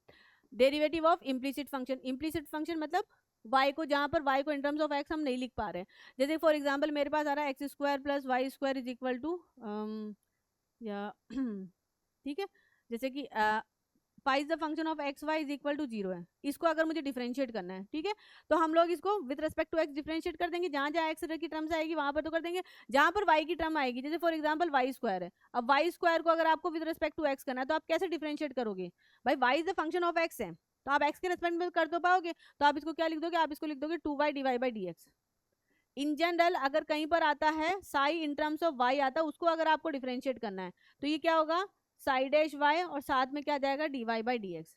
derivative of implicit function, implicit function मतलब y को, जहाँ पर y को इन टर्म्स ऑफ x हम नहीं लिख पा रहे हैं। जैसे फॉर एग्जांपल मेरे पास आ रहा है X square plus Y square is equal to या ठीक है, जैसे कि five the function of x Y is equal to 0 है, इसको अगर मुझे डिफरेंशिएट करना है, ठीक है, तो हम लोग इसको with respect to X differentiate कर देंगे, जहां जहां एक्स की टर्म्स आएगी वहां पर तो कर देंगे, जहां पर वाई की टर्म आएगी, जैसे फॉर एग्जांपल वाई स्क्वायर है, अब वाई स्क्वायर को अगर आपको विद रेस्पेक्ट टू एक्स करना है तो आप कैसे डिफरेंशिएट करोगे, भाई Y is the function of X है, तो आप एक्स के रेस्पेक्ट में कर तो पाओगे, तो आप इसको क्या लिख दोगे, आप इसको लिख दोगे 2y divide by D X. In general अगर कहीं पर आता है psi in terms of Y आता है, उसको अगर आपको डिफरेंशिएट करना है तो ये क्या होगा, साई डैश वाई और साथ में क्या जाएगा D Y by D X,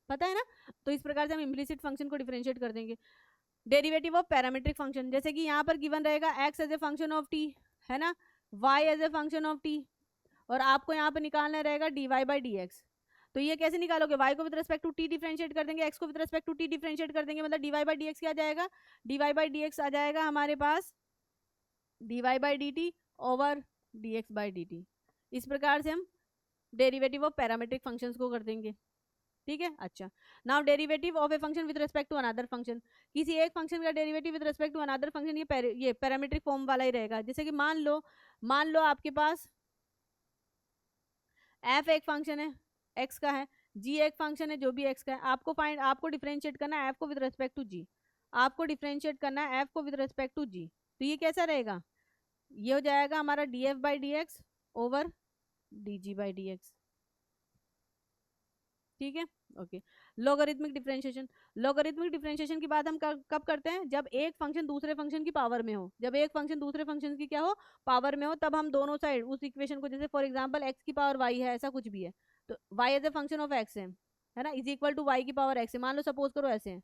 पता है ना। तो इस प्रकार से हम इम्प्लिसिट फंक्शन को डिफरेंशिएट कर देंगे। डेरिवेटिव ऑफ पैरामीट्रिक फंक्शन, जैसे कि यहाँ पर गिवन रहेगा x as a function of t, है ना, y as a function of t, और आपको यहाँ पर निकालना रहेगा dy बाई डी एक्स। तो ये कैसे निकालोगे, y को with respect to t differentiate कर देंगे, x को with respect to t differentiate कर देंगे, मतलब dy बाई डी एक्स क्या जाएगा, dy बाई डी एक्स आ जाएगा हमारे पास dy by D T over dx by D T. इस प्रकार से हम डेरिवेटिव ऑफ पैरामीट्रिक फंक्शंस को कर देंगे, ठीक है। अच्छा, now derivative of a function with respect to another function, किसी एक फंक्शन का derivative with respect to another function, ये पैरामीट्रिक फॉर्म वाला ही रहेगा। जैसे कि मान लो आपके पास f एक फंक्शन है x का है, g एक फंक्शन है जो भी x का है, आपको डिफरेंशिएट करना है f को विद रेस्पेक्ट टू g, आपको डिफरेंशिएट करना है f को विद रेस्पेक्ट टू g, तो ये कैसा रहेगा, ये हो जाएगा हमारा df by D x over dg by D x, ठीक है, okay. Logarithmic differentiation, logarithmic differentiation की बात हम कब करते हैं, जब एक फंक्शन दूसरे फंक्शन की पावर में हो, जब एक फंक्शन दूसरे फंक्शन की क्या हो, पावर में हो, तब हम दोनों साइड उस इक्वेशन को, जैसे फॉर एग्जांपल x की पावर y है, ऐसा कुछ भी है, तो y as a function of x है ना, इज इक्वल टू y की पावर x है, मान लो सपोज करो ऐसे है,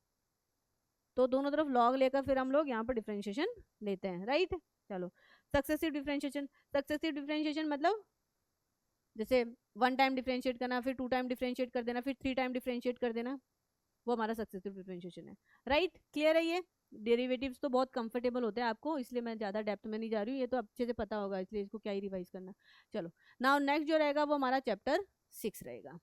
तो दोनों तरफ लॉग लेकर फिर हम लोग यहाँ पर डिफरेंशिएशन लेते हैं, राइट। चलो, सक्सेसिव डिफरेंशिएशन, सक्सेसिव डिफरेंशिएशन मतलब जैसे 1 टाइम डिफरेंशिएट करना, फिर 2 टाइम डिफरेंशिएट कर देना, फिर 3 टाइम डिफरेंशिएट कर देना, वो हमारा सक्सेसिव डिफरेंशिएशन है, राइट। क्लियर है ये, डेरिवेटिव्स तो बहुत कंफर्टेबल होते हैं आपको, इसलिए मैं ज़्यादा डेप्थ में नहीं जा रही हूँ, ये तो अच्छे से पता होगा, इसलिए इसको क्या ही रिवाइज करना। चलो, नाउ नेक्स्ट जो रहेगा वो हमारा चैप्टर 6 रहेगा।